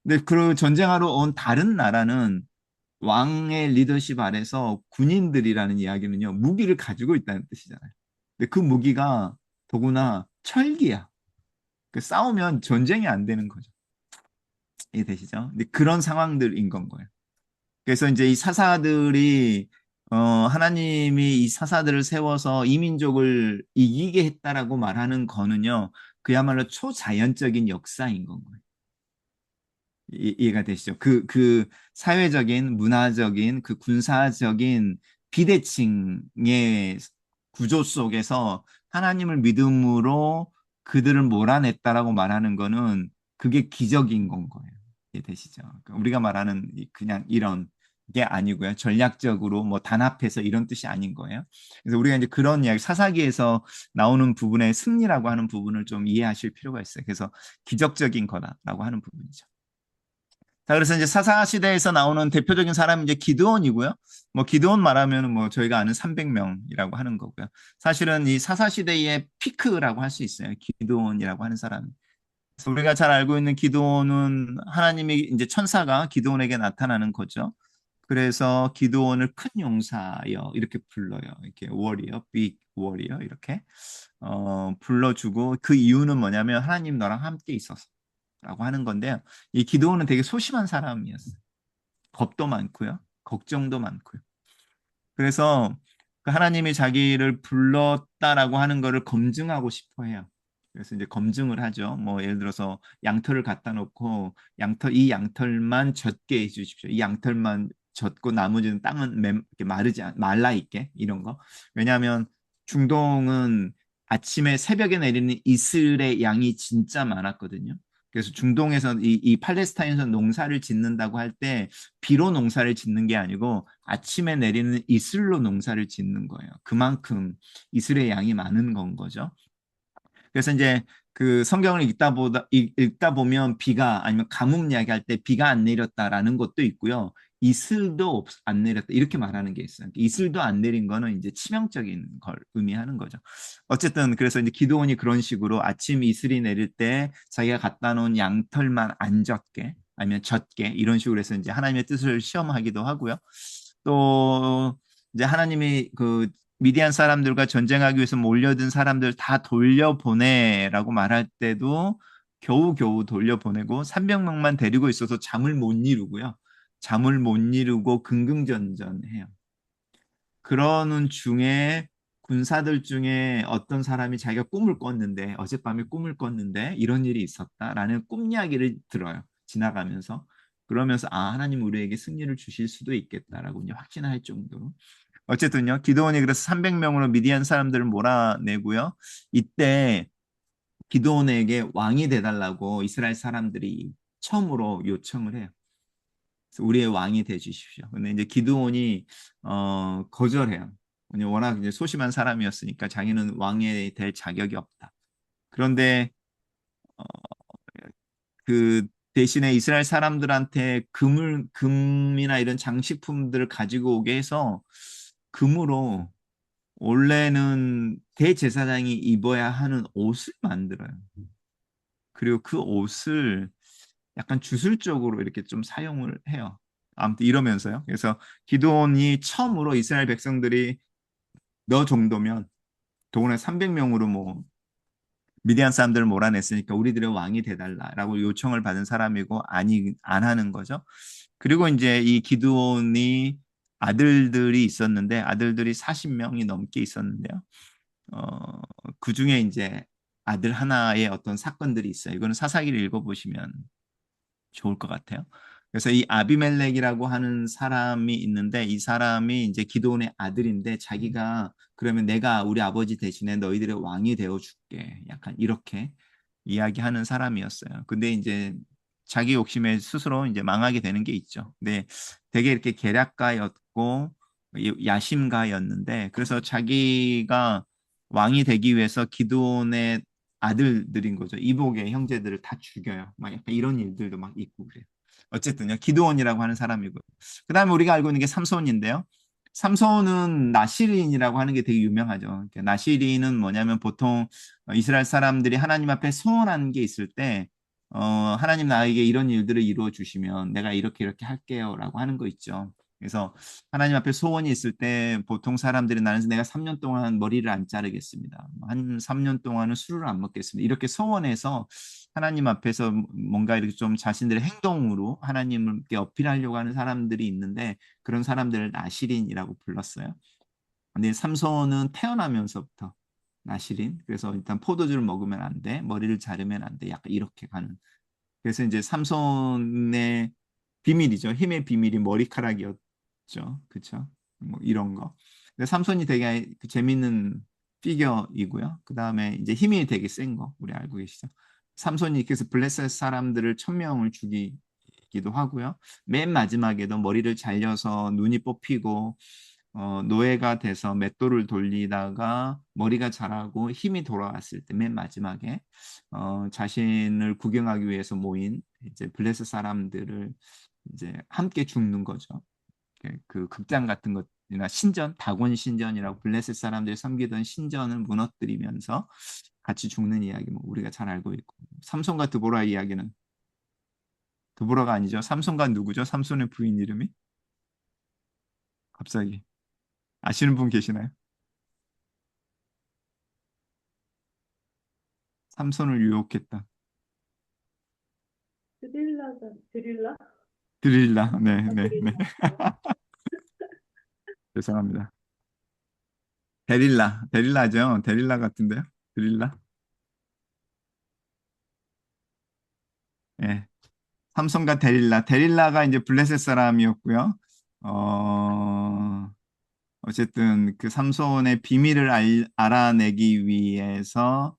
근데 그 전쟁하러 온 다른 나라는 왕의 리더십 아래서 군인들이라는 이야기는요, 무기를 가지고 있다는 뜻이잖아요. 근데 그 무기가 더구나 철기야. 그 싸우면 전쟁이 안 되는 거죠. 이해되시죠? 근데 그런 상황들인 건 거예요. 그래서 이제 이 사사들이 하나님이 이 사사들을 세워서 이민족을 이기게 했다라고 말하는 거는요, 그야말로 초자연적인 역사인 건 거예요. 이해가 되시죠? 그 사회적인, 문화적인, 그 군사적인 비대칭의 구조 속에서 하나님을 믿음으로 그들을 몰아냈다라고 말하는 거는 그게 기적인 건 거예요. 이해되시죠? 그러니까 우리가 말하는 그냥 이런 게 아니고요. 전략적으로 뭐 단합해서 이런 뜻이 아닌 거예요. 그래서 우리가 이제 그런 이야기, 사사기에서 나오는 부분의 승리라고 하는 부분을 좀 이해하실 필요가 있어요. 그래서 기적적인 거다라고 하는 부분이죠. 자, 그래서 이제 사사 시대에서 나오는 대표적인 사람이 이제 기드온이고요. 뭐 기드온 말하면 뭐 저희가 아는 300명이라고 하는 거고요. 사실은 이 사사 시대의 피크라고 할 수 있어요. 기드온이라고 하는 사람. 그래서 우리가 잘 알고 있는 기드온은 하나님이 이제 천사가 기드온에게 나타나는 거죠. 그래서 기드온을 큰 용사여 이렇게 불러요. 이렇게 워리어, 빅 워리어 이렇게 불러주고 그 이유는 뭐냐면 하나님 너랑 함께 있어서. 라고 하는 건데요. 이 기드온은 되게 소심한 사람이었어요. 겁도 많고요. 걱정도 많고요. 그래서 그 하나님이 자기를 불렀다라고 하는 것을 검증하고 싶어 해요. 그래서 이제 검증을 하죠. 뭐 예를 들어서 양털을 갖다 놓고 이 양털만 젖게 해주십시오. 이 양털만 젖고 나머지는 땅은 이렇게 말라 있게 이런 거. 왜냐하면 중동은 아침에 새벽에 내리는 이슬의 양이 진짜 많았거든요. 그래서 중동에서 이 팔레스타인에서 농사를 짓는다고 할 때 비로 농사를 짓는 게 아니고 아침에 내리는 이슬로 농사를 짓는 거예요. 그만큼 이슬의 양이 많은 건 거죠. 그래서 이제 그 성경을 읽다 보면 비가 아니면 가뭄 이야기할 때 비가 안 내렸다라는 것도 있고요. 이슬도 안 내렸다 이렇게 말하는 게 있어요. 이슬도 안 내린 거는 이제 치명적인 걸 의미하는 거죠. 어쨌든 그래서 이제 기도원이 그런 식으로 아침 이슬이 내릴 때 자기가 갖다 놓은 양털만 안 젖게 아니면 젖게 이런 식으로 해서 이제 하나님의 뜻을 시험하기도 하고요. 또 이제 하나님이 그 미디안 사람들과 전쟁하기 위해서 몰려든 사람들 다 돌려보내라고 말할 때도 겨우겨우 돌려보내고 300명만 데리고 있어서 잠을 못 이루고요. 잠을 못 이루고 긍긍전전해요. 그러는 중에 군사들 중에 어떤 사람이 자기가 꿈을 꿨는데 어젯밤에 꿈을 꿨는데 이런 일이 있었다라는 꿈 이야기를 들어요. 지나가면서. 그러면서 아 하나님 우리에게 승리를 주실 수도 있겠다라고 이제 확신할 정도로. 어쨌든요. 기드온이 그래서 300명으로 미디안 사람들을 몰아내고요. 이때 기드온에게 왕이 돼달라고 이스라엘 사람들이 처음으로 요청을 해요. 그래서 우리의 왕이 돼 주십시오. 근데 이제 기드온이 거절해요. 워낙 이제 소심한 사람이었으니까 자기는 왕이 될 자격이 없다. 그런데 어, 그 대신에 이스라엘 사람들한테 금이나 이런 장식품들을 가지고 오게 해서 금으로 원래는 대제사장이 입어야 하는 옷을 만들어요. 그리고 그 옷을 약간 주술적으로 이렇게 좀 사용을 해요. 아무튼 이러면서요. 그래서 기드온이 처음으로 이스라엘 백성들이 너 정도면 더구나 300명으로 뭐 미디안 사람들을 몰아냈으니까 우리들의 왕이 돼달라라고 요청을 받은 사람이고 아니 안 하는 거죠. 그리고 이제 이 기드온이 아들들이 있었는데 아들들이 40명이 넘게 있었는데요. 어, 그 중에 이제 아들 하나의 어떤 사건들이 있어요. 이거는 사사기를 읽어보시면 좋을 것 같아요. 그래서 이 아비멜렉이라고 하는 사람이 있는데 이 사람이 이제 기드온의 아들인데 자기가 그러면 내가 우리 아버지 대신에 너희들의 왕이 되어 줄게. 약간 이렇게 이야기하는 사람이었어요. 근데 이제 자기 욕심에 스스로 이제 망하게 되는 게 있죠. 근데 되게 이렇게 계략가였고 야심가였는데 그래서 자기가 왕이 되기 위해서 기드온의 아들들인 거죠. 이복의 형제들을 다 죽여요. 막 약간 이런 일들도 막 있고 그래요. 어쨌든요. 기드온이라고 하는 사람이고. 그다음에 우리가 알고 있는 게 삼손인데요. 삼손은 나시린이라고 하는 게 되게 유명하죠. 그러니까 나시린은 뭐냐면 보통 이스라엘 사람들이 하나님 앞에 소원한 게 있을 때 하나님 나에게 이런 일들을 이루어 주시면 내가 이렇게 이렇게 할게요라고 하는 거 있죠. 그래서 하나님 앞에 소원이 있을 때 보통 사람들이 나는 내가 3년 동안 머리를 안 자르겠습니다. 한 3년 동안은 술을 안 먹겠습니다. 이렇게 소원해서 하나님 앞에서 뭔가 이렇게 좀 자신들의 행동으로 하나님께 어필하려고 하는 사람들이 있는데 그런 사람들을 나시린이라고 불렀어요. 근데 삼손은 태어나면서부터 나시린. 그래서 일단 포도주를 먹으면 안 돼. 머리를 자르면 안 돼. 약간 이렇게 가는. 그래서 이제 삼손의 비밀이죠. 힘의 비밀이 머리카락이었죠. 그렇죠? 뭐 이런 거. 근데 삼손이 되게 그 재밌는 피겨이고요. 그 다음에 이제 힘이 되게 센 거 우리 알고 계시죠? 삼손이 그래서 블레셋 사람들을 1000명을 죽이기도 하고요. 맨 마지막에도 머리를 잘려서 눈이 뽑히고 노예가 돼서 맷돌을 돌리다가 머리가 자라고 힘이 돌아왔을 때 맨 마지막에 자신을 구경하기 위해서 모인 이제 블레셋 사람들을 이제 함께 죽는 거죠. 그 극장 같은 것이나 신전, 다곤 신전이라고 블레셋 사람들이 섬기던 신전을 무너뜨리면서 같이 죽는 이야기 뭐 우리가 잘 알고 있고 삼손과 드보라 이야기는 드보라가 아니죠. 삼손과 누구죠? 삼손의 부인 이름이 갑자기 아시는 분 계시나요? 삼손을 유혹했다. 드릴라? 드릴라. 네, 아, 네, 네. 드릴라. 어. 죄송합니다. 데릴라죠. 데릴라 같은데요. 드릴라. 예. 삼손과 데릴라. 데릴라가 이제 블레셋 사람이었고요. 어, 어쨌든 그 삼손의 비밀을 알아내기 위해서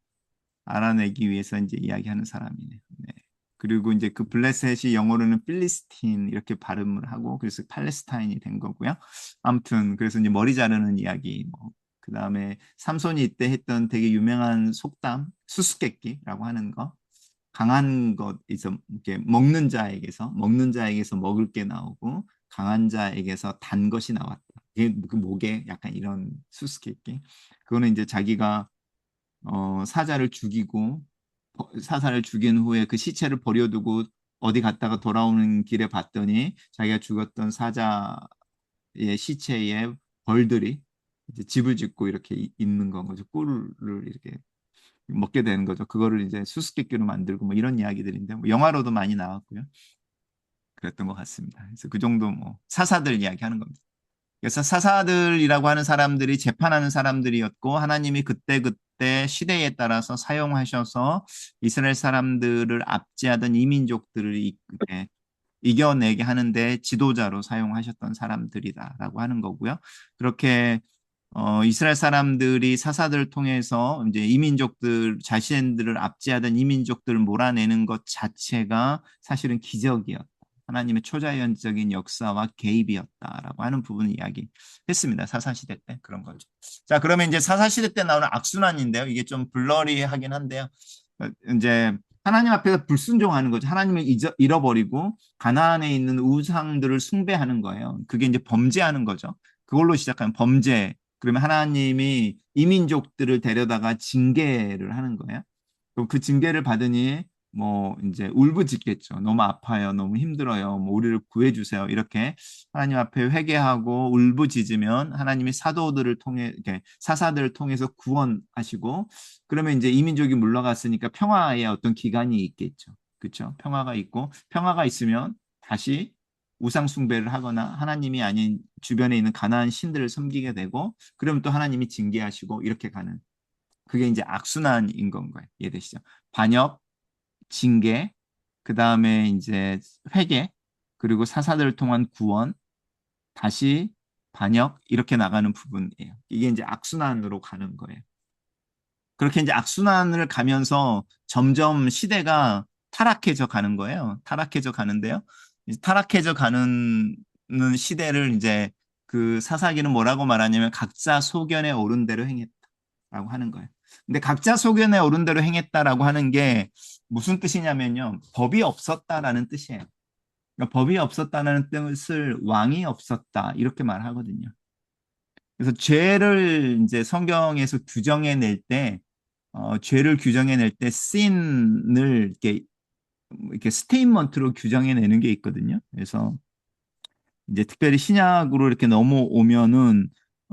이제 이야기하는 사람이네요. 네. 그리고 이제 그 블레셋이 영어로는 필리스틴 이렇게 발음을 하고 그래서 팔레스타인이 된 거고요. 아무튼 그래서 이제 머리 자르는 이야기 뭐 그다음에 삼손이 이때 했던 되게 유명한 속담 수수께끼라고 하는 거 강한 것에서 이렇게 먹는 자에게서 먹을 게 나오고 강한 자에게서 단 것이 나왔다. 이게 그 목에 약간 이런 수수께끼. 그거는 이제 자기가 사자를 죽이고 사자를 죽인 후에 그 시체를 버려두고 어디 갔다가 돌아오는 길에 봤더니 자기가 죽었던 사자의 시체에 벌들이 이제 집을 짓고 이렇게 있는 건 거죠. 꿀을 이렇게 먹게 되는 거죠. 그거를 이제 수수께끼로 만들고 뭐 이런 이야기들인데 뭐 영화로도 많이 나왔고요. 그랬던 것 같습니다. 그래서 그 정도 뭐 사사들 이야기하는 겁니다. 그래서 사사들이라고 하는 사람들이 재판하는 사람들이었고 하나님이 그때그때 시대에 따라서 사용하셔서 이스라엘 사람들을 압제하던 이민족들을 이렇게 이겨내게 하는데 지도자로 사용하셨던 사람들이다라고 하는 거고요. 그렇게 이스라엘 사람들이 사사들을 통해서 이제 이민족들 자신들을 압제하던 이민족들을 몰아내는 것 자체가 사실은 기적이었다. 하나님의 초자연적인 역사와 개입이었다라고 하는 부분을 이야기했습니다. 사사시대 때 그런 거죠. 자, 그러면 이제 사사시대 때 나오는 악순환인데요. 이게 좀 블러리하긴 한데요. 이제 하나님 앞에서 불순종하는 거죠. 하나님을 잃어버리고 가나안에 있는 우상들을 숭배하는 거예요. 그게 이제 범죄하는 거죠. 그걸로 시작하는 범죄. 그러면 하나님이 이민족들을 데려다가 징계를 하는 거예요. 그럼 그 징계를 받으니 뭐 이제 울부짖겠죠. 너무 아파요. 너무 힘들어요. 뭐 우리를 구해주세요. 이렇게 하나님 앞에 회개하고 울부짖으면 하나님이 사도들을 통해 이렇게 사사들을 통해서 구원하시고 그러면 이제 이민족이 물러갔으니까 평화의 어떤 기간이 있겠죠. 그렇죠? 평화가 있고 평화가 있으면 다시 우상 숭배를 하거나 하나님이 아닌 주변에 있는 가나안 신들을 섬기게 되고 그러면 또 하나님이 징계하시고 이렇게 가는 그게 이제 악순환인 건 거예요. 이해되시죠? 반역, 징계, 그 다음에 이제 회개, 그리고 사사들을 통한 구원, 다시 반역 이렇게 나가는 부분이에요. 이게 이제 악순환으로 가는 거예요. 그렇게 이제 악순환을 가면서 점점 시대가 타락해져 가는 거예요. 타락해져 가는데요. 타락해져 가는 시대를 이제 그 사사기는 뭐라고 말하냐면 각자 소견에 오른 대로 행했다라고 하는 거예요. 근데 각자 소견에 오른 대로 행했다라고 하는 게 무슨 뜻이냐면요. 법이 없었다라는 뜻이에요. 그러니까 법이 없었다는 뜻을 왕이 없었다 이렇게 말하거든요. 그래서 죄를 이제 성경에서 규정해 낼 때 죄를 규정해 낼 때 sin을 이렇게 스테인먼트로 규정해 내는 게 있거든요. 그래서 이제 특별히 신약으로 이렇게 넘어오면은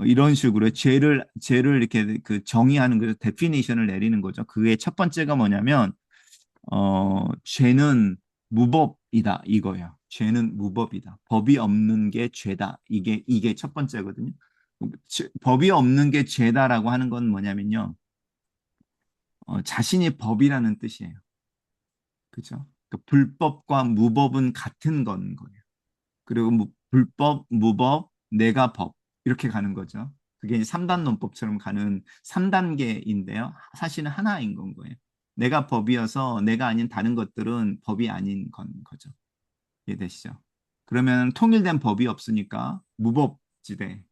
이런 식으로 죄를 이렇게 그 정의하는 거죠. 데피니션을 내리는 거죠. 그게 첫 번째가 뭐냐면 죄는 무법이다 이거예요. 죄는 무법이다. 법이 없는 게 죄다. 이게 첫 번째거든요. 법이 없는 게 죄다라고 하는 건 뭐냐면요. 자신이 법이라는 뜻이에요. 그죠? 그러니까 불법과 무법은 같은 건 거예요. 그리고 불법, 무법, 내가 법 이렇게 가는 거죠. 그게 이제 3단 논법처럼 가는 3단계인데요. 사실은 하나인 건 거예요. 내가 법이어서 내가 아닌 다른 것들은 법이 아닌 건 거죠. 이해되시죠? 그러면 통일된 법이 없으니까 무법지대가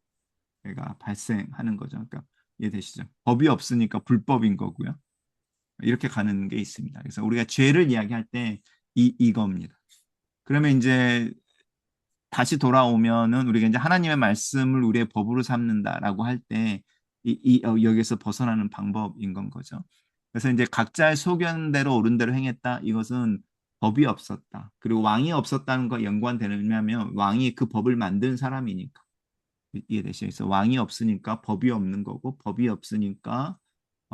발생하는 거죠. 그러니까 이해되시죠? 법이 없으니까 불법인 거고요. 이렇게 가는 게 있습니다. 그래서 우리가 죄를 이야기할 때 이겁니다. 그러면 이제 다시 돌아오면은 우리가 이제 하나님의 말씀을 우리의 법으로 삼는다라고 할 때 여기서 벗어나는 방법인 건 거죠. 그래서 이제 각자의 소견대로 옳은 대로 행했다. 이것은 법이 없었다. 그리고 왕이 없었다는 거 연관되냐면 왕이 그 법을 만든 사람이니까 이해되시죠? 그래서 왕이 없으니까 법이 없는 거고 법이 없으니까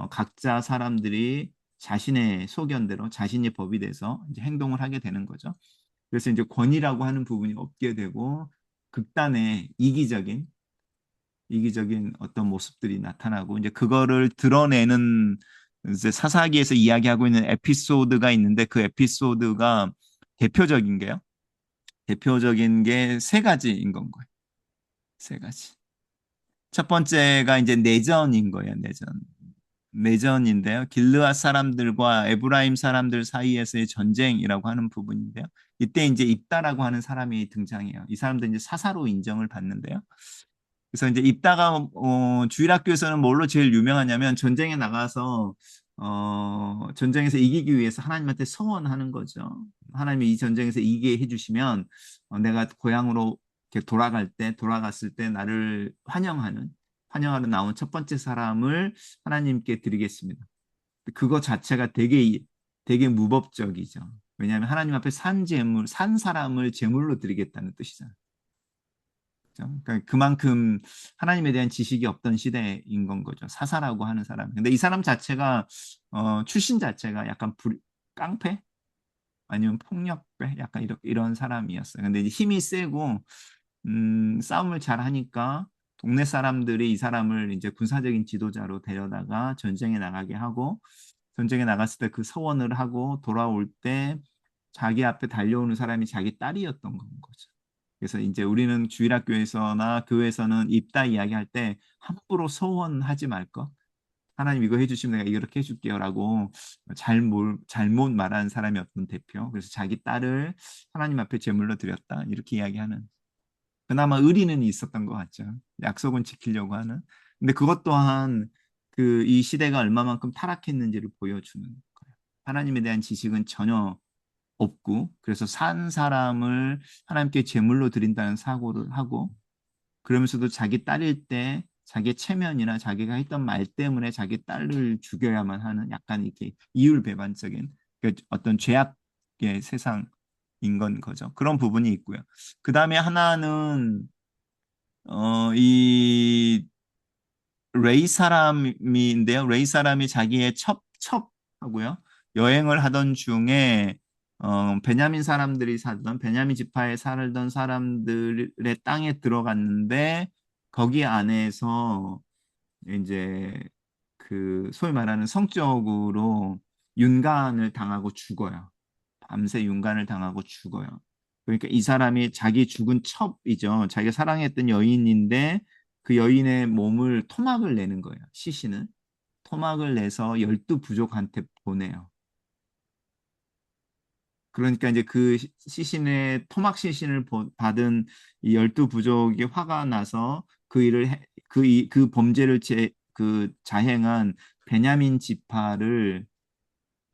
각자 사람들이 자신의 소견대로 자신의 법이 돼서 이제 행동을 하게 되는 거죠. 그래서 이제 권위라고 하는 부분이 없게 되고 극단의 이기적인 어떤 모습들이 나타나고 이제 그거를 드러내는 이제 사사기에서 이야기하고 있는 에피소드가 있는데 그 에피소드가 대표적인 게요. 대표적인 게 세 가지인 건 거예요. 세 가지. 첫 번째가 이제 내전인 거예요. 내전인데요. 길르앗 사람들과 에브라임 사람들 사이에서의 전쟁이라고 하는 부분인데요. 이때 이제 입다라고 하는 사람이 등장해요. 이 사람들 이제 사사로 인정을 받는데요. 그래서 이제 입다가 주일학교에서는 뭘로 제일 유명하냐면 전쟁에 나가서 전쟁에서 이기기 위해서 하나님한테 서원하는 거죠. 하나님이 이 전쟁에서 이기게 해주시면 내가 고향으로 이렇게 돌아갔을 때 나를 환영하러 나온 첫 번째 사람을 하나님께 드리겠습니다. 그거 자체가 되게 무법적이죠. 왜냐하면 하나님 앞에 산 사람을 제물로 드리겠다는 뜻이잖아요. 그러니까 그만큼 하나님에 대한 지식이 없던 시대인 건 거죠. 사사라고 하는 사람. 근데 이 사람 자체가 출신 자체가 약간 깡패? 아니면 폭력배 약간 이런 사람이었어요. 근데 이제 힘이 세고 싸움을 잘 하니까 동네 사람들이 이 사람을 이제 군사적인 지도자로 데려다가 전쟁에 나가게 하고 전쟁에 나갔을 때 그 서원을 하고 돌아올 때 자기 앞에 달려오는 사람이 자기 딸이었던 건 거죠. 그래서 이제 우리는 주일학교에서나 교회에서는 입다 이야기할 때 함부로 소원하지 말 것. 하나님 이거 해주시면 내가 이렇게 해줄게요라고 잘못 말하는 사람이 어떤 대표. 그래서 자기 딸을 하나님 앞에 제물로 드렸다 이렇게 이야기하는. 그나마 의리는 있었던 것 같죠. 약속은 지키려고 하는. 근데 그것 또한 그 이 시대가 얼마만큼 타락했는지를 보여주는 거예요. 하나님에 대한 지식은 전혀 없고 그래서 산 사람을 하나님께 제물로 드린다는 사고를 하고 그러면서도 자기 딸일 때 자기 체면이나 자기가 했던 말 때문에 자기 딸을 죽여야만 하는 약간 이렇게 이율배반적인 어떤 죄악의 세상인 건 거죠. 그런 부분이 있고요. 그 다음에 하나는 이 레이 사람인데요. 레이 사람이 자기의 첩하고요. 여행을 하던 중에 베냐민 사람들이 살던 베냐민 지파에 살던 사람들의 땅에 들어갔는데 거기 안에서 이제 그 소위 말하는 성적으로 윤간을 당하고 죽어요. 밤새 윤간을 당하고 죽어요. 그러니까 이 사람이 자기 죽은 첩이죠. 자기가 사랑했던 여인인데 그 여인의 몸을 토막을 내는 거예요. 시신은 토막을 내서 12부족한테 보내요. 그러니까 이제 그 시신의 토막 시신을 받은 이 12부족이 화가 나서 그 일을 그 범죄를 그 자행한 베냐민 지파를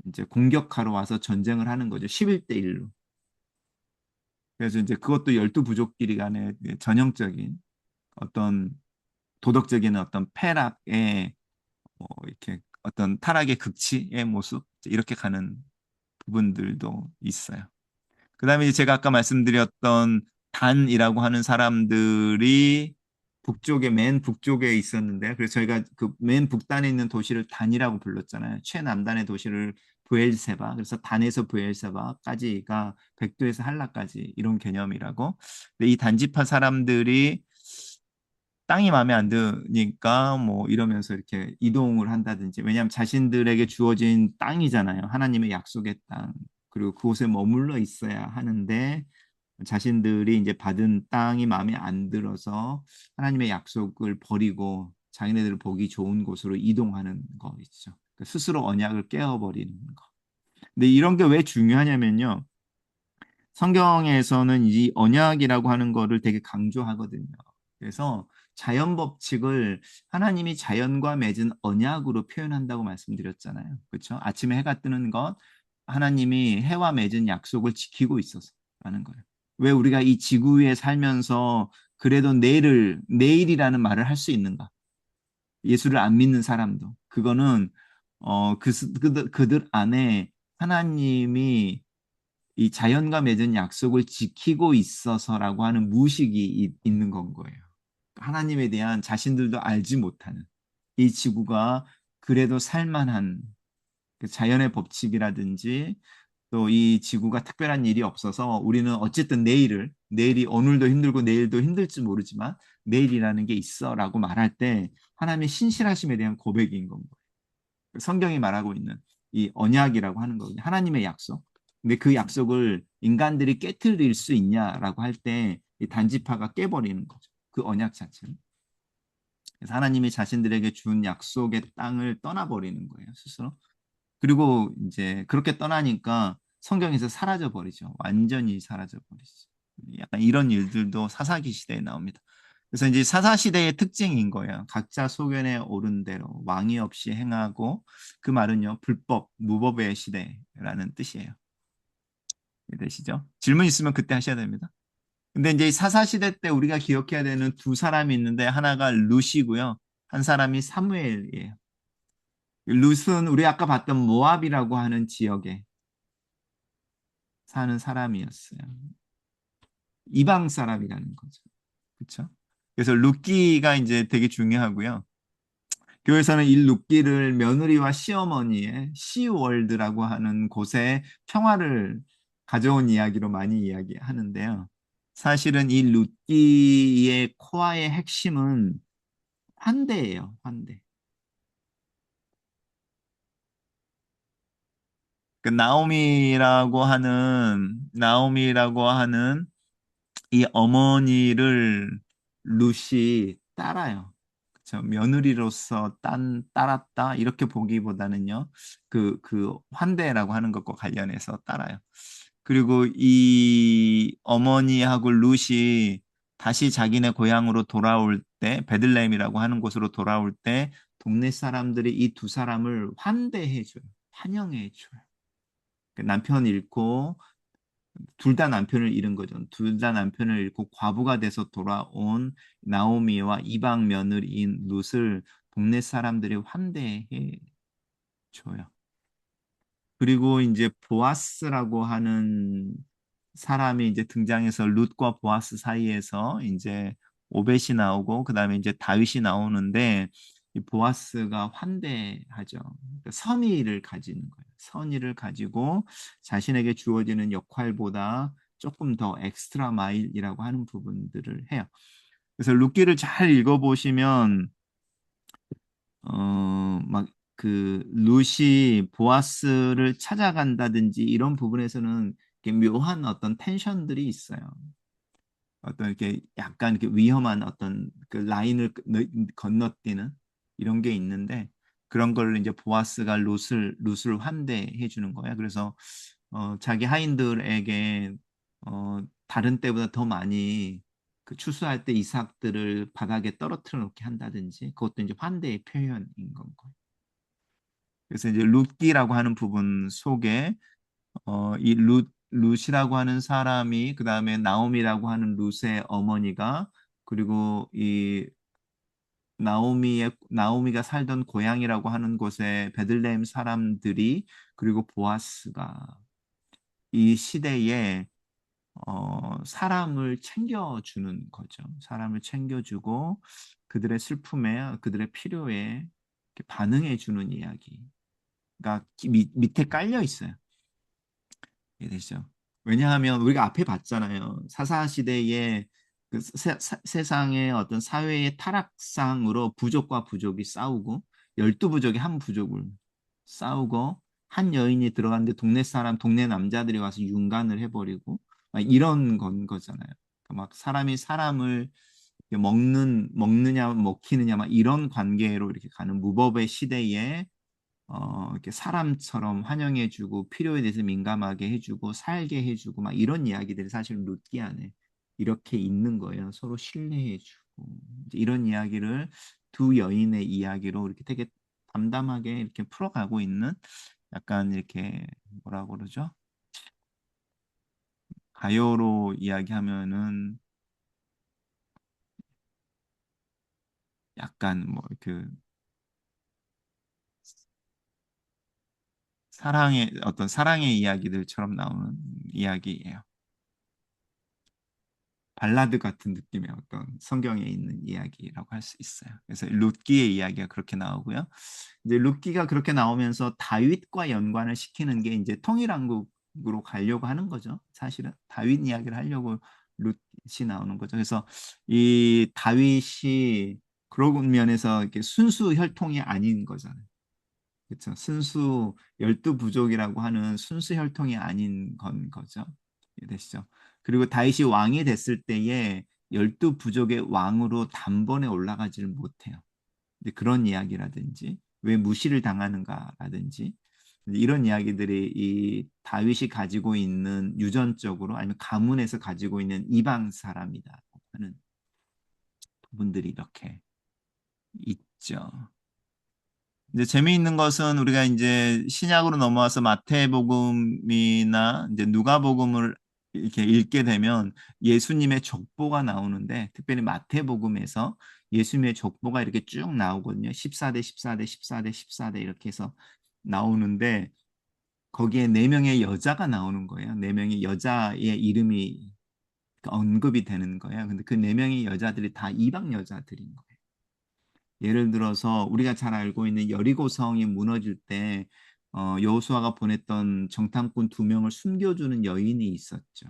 이제 공격하러 와서 전쟁을 하는 거죠. 11대 1로. 그래서 이제 그것도 12부족끼리 간의 전형적인 어떤 도덕적인 어떤 패락의 이렇게 어떤 타락의 극치의 모습 이렇게 가는 부분들도 있어요. 그다음에 이제 제가 아까 말씀드렸던 단이라고 하는 사람들이 북쪽에 맨 북쪽에 있었는데 그래서 저희가 그 맨 북단에 있는 도시를 단이라고 불렀잖아요. 최남단의 도시를 부엘세바. 그래서 단에서 부엘세바까지가 백두에서 한라까지 이런 개념이라고. 근데 이 단지파 사람들이 땅이 마음에 안 드니까 뭐 이러면서 이렇게 이동을 한다든지 왜냐하면 자신들에게 주어진 땅이잖아요. 하나님의 약속의 땅. 그리고 그곳에 머물러 있어야 하는데 자신들이 이제 받은 땅이 마음에 안 들어서 하나님의 약속을 버리고 자기네들 보기 좋은 곳으로 이동하는 거 있죠. 스스로 언약을 깨어버리는 거. 근데 이런 게 왜 중요하냐면요. 성경에서는 이 언약이라고 하는 거를 되게 강조하거든요. 그래서 자연 법칙을 하나님이 자연과 맺은 언약으로 표현한다고 말씀드렸잖아요. 그렇죠? 아침에 해가 뜨는 것 하나님이 해와 맺은 약속을 지키고 있어서라는 거예요. 왜 우리가 이 지구 위에 살면서 그래도 내일이라는 말을 할 수 있는가? 예수를 안 믿는 사람도 그거는 그들 안에 하나님이 이 자연과 맺은 약속을 지키고 있어서라고 하는 무의식이 있는 건 거예요. 하나님에 대한 자신들도 알지 못하는 이 지구가 그래도 살만한 그 자연의 법칙이라든지 또 이 지구가 특별한 일이 없어서 우리는 어쨌든 내일이 오늘도 힘들고 내일도 힘들지 모르지만 내일이라는 게 있어라고 말할 때 하나님의 신실하심에 대한 고백인 건 거예요. 성경이 말하고 있는 이 언약이라고 하는 거거든요. 하나님의 약속. 근데 그 약속을 인간들이 깨뜨릴 수 있냐라고 할 때 이 단지파가 깨버리는 거죠. 그 언약 자체를. 그래서 하나님이 자신들에게 준 약속의 땅을 떠나버리는 거예요, 스스로. 그리고 이제 그렇게 떠나니까 성경에서 사라져 버리죠. 완전히 사라져 버리죠. 약간 이런 일들도 사사기 시대에 나옵니다. 그래서 이제 사사 시대의 특징인 거예요. 각자 소견에 오른 대로 왕이 없이 행하고 그 말은요 불법 무법의 시대라는 뜻이에요. 되시죠? 질문 있으면 그때 하셔야 됩니다. 근데 이제 사사 시대 때 우리가 기억해야 되는 두 사람이 있는데 하나가 룻이고요. 한 사람이 사무엘이에요. 룻은 우리 아까 봤던 모압이라고 하는 지역에 사는 사람이었어요. 이방 사람이라는 거죠. 그렇죠? 그래서 룻기가 이제 되게 중요하고요. 교회에서는 이 룻기를 며느리와 시어머니의 시월드라고 하는 곳에 평화를 가져온 이야기로 많이 이야기하는데요. 사실은 이 룻기의 코어의 핵심은 환대예요, 환대. 그 나오미라고 하는 이 어머니를 룻이 따라요. 그쵸? 며느리로서 따랐다 이렇게 보기보다는요. 그 환대라고 하는 것과 관련해서 따라요. 그리고 이 어머니하고 룻이 다시 자기네 고향으로 돌아올 때 베들레헴이라고 하는 곳으로 돌아올 때 동네 사람들이 이 두 사람을 환대해 줘요. 환영해 줘요. 그 남편 잃고 둘 다 남편을 잃은 거죠. 둘 다 남편을 잃고 과부가 돼서 돌아온 나오미와 이방 며느리인 룻을 동네 사람들이 환대해 줘요. 그리고 이제 보아스라고 하는 사람이 이제 등장해서 룻과 보아스 사이에서 이제 오벳이 나오고 그다음에 이제 다윗이 나오는데 이 보아스가 환대하죠. 그러니까 선의를 가지는 거예요. 선의를 가지고 자신에게 주어지는 역할보다 조금 더 엑스트라 마일이라고 하는 부분들을 해요. 그래서 룻기를 잘 읽어보시면 막 그 루시 보아스를 찾아간다든지 이런 부분에서는 이렇게 묘한 어떤 텐션들이 있어요. 어떤 이렇게 약간 이렇게 위험한 어떤 그 라인을 건너뛰는 이런 게 있는데 그런 걸 이제 보아스가 룻을 환대해 주는 거예요. 그래서 자기 하인들에게 다른 때보다 더 많이 그 추수할 때 이삭들을 바닥에 떨어뜨려 놓게 한다든지 그것도 이제 환대의 표현인 건 거예요. 그래서 이제 룻기라고 하는 부분 속에 이 룻이라고 하는 사람이 그 다음에 나오미라고 하는 룻의 어머니가 그리고 이 나오미가 살던 고향이라고 하는 곳에 베들레헴 사람들이 그리고 보아스가 이 시대에 사람을 챙겨주는 거죠. 사람을 챙겨주고 그들의 슬픔에 그들의 필요에 이렇게 반응해주는 이야기가 밑에 깔려 있어요. 이해되죠? 왜냐하면 우리가 앞에 봤잖아요. 사사 시대에 그 세상의 어떤 사회의 타락상으로 부족과 부족이 싸우고 12부족이 한 부족을 싸우고 한 여인이 들어갔는데 동네 남자들이 와서 윤관을 해버리고 막 이런 건 거잖아요. 그러니까 막 사람이 사람을 먹느냐 먹히느냐 막 이런 관계로 이렇게 가는 무법의 시대에 이렇게 사람처럼 환영해주고 필요에 대해서 민감하게 해주고 살게 해주고 막 이런 이야기들이 사실 룻기 안에 이렇게 있는 거예요. 서로 신뢰해주고 이런 이야기를 두 여인의 이야기로 이렇게 되게 담담하게 이렇게 풀어가고 있는 약간 이렇게 뭐라고 그러죠? 가요로 이야기하면은 약간 뭐 그 사랑의 이야기들처럼 나오는 이야기예요. 발라드 같은 느낌의 어떤 성경에 있는 이야기라고 할 수 있어요. 그래서 룻기의 이야기가 그렇게 나오고요. 이제 룻기가 그렇게 나오면서 다윗과 연관을 시키는 게 이제 통일왕국으로 가려고 하는 거죠. 사실은 다윗 이야기를 하려고 룻이 나오는 거죠. 그래서 이 다윗이 그런 면에서 이렇게 순수 혈통이 아닌 거잖아요. 그렇죠. 순수 열두 부족이라고 하는 순수 혈통이 아닌 건 거죠. 이해되시죠? 그리고 다윗이 왕이 됐을 때에 열두 부족의 왕으로 단번에 올라가지를 못해요. 이제 그런 이야기라든지 왜 무시를 당하는가라든지 이런 이야기들이 이 다윗이 가지고 있는 유전적으로 아니면 가문에서 가지고 있는 이방 사람이다 하는 부분들이 이렇게 있죠. 이제 재미있는 것은 우리가 이제 신약으로 넘어와서 마태복음이나 이제 누가복음을 이렇게 읽게 되면 예수님의 족보가 나오는데 특별히 마태복음에서 예수님의 족보가 이렇게 쭉 나오거든요. 14대 14대 14대 14대 이렇게 해서 나오는데 거기에 네 명의 여자가 나오는 거예요. 네 명의 여자의 이름이 언급이 되는 거예요. 근데 그 네 명의 여자들이 다 이방 여자들인 거예요. 예를 들어서 우리가 잘 알고 있는 여리고성이 무너질 때 여호수아가 보냈던 정탐꾼 두 명을 숨겨주는 여인이 있었죠.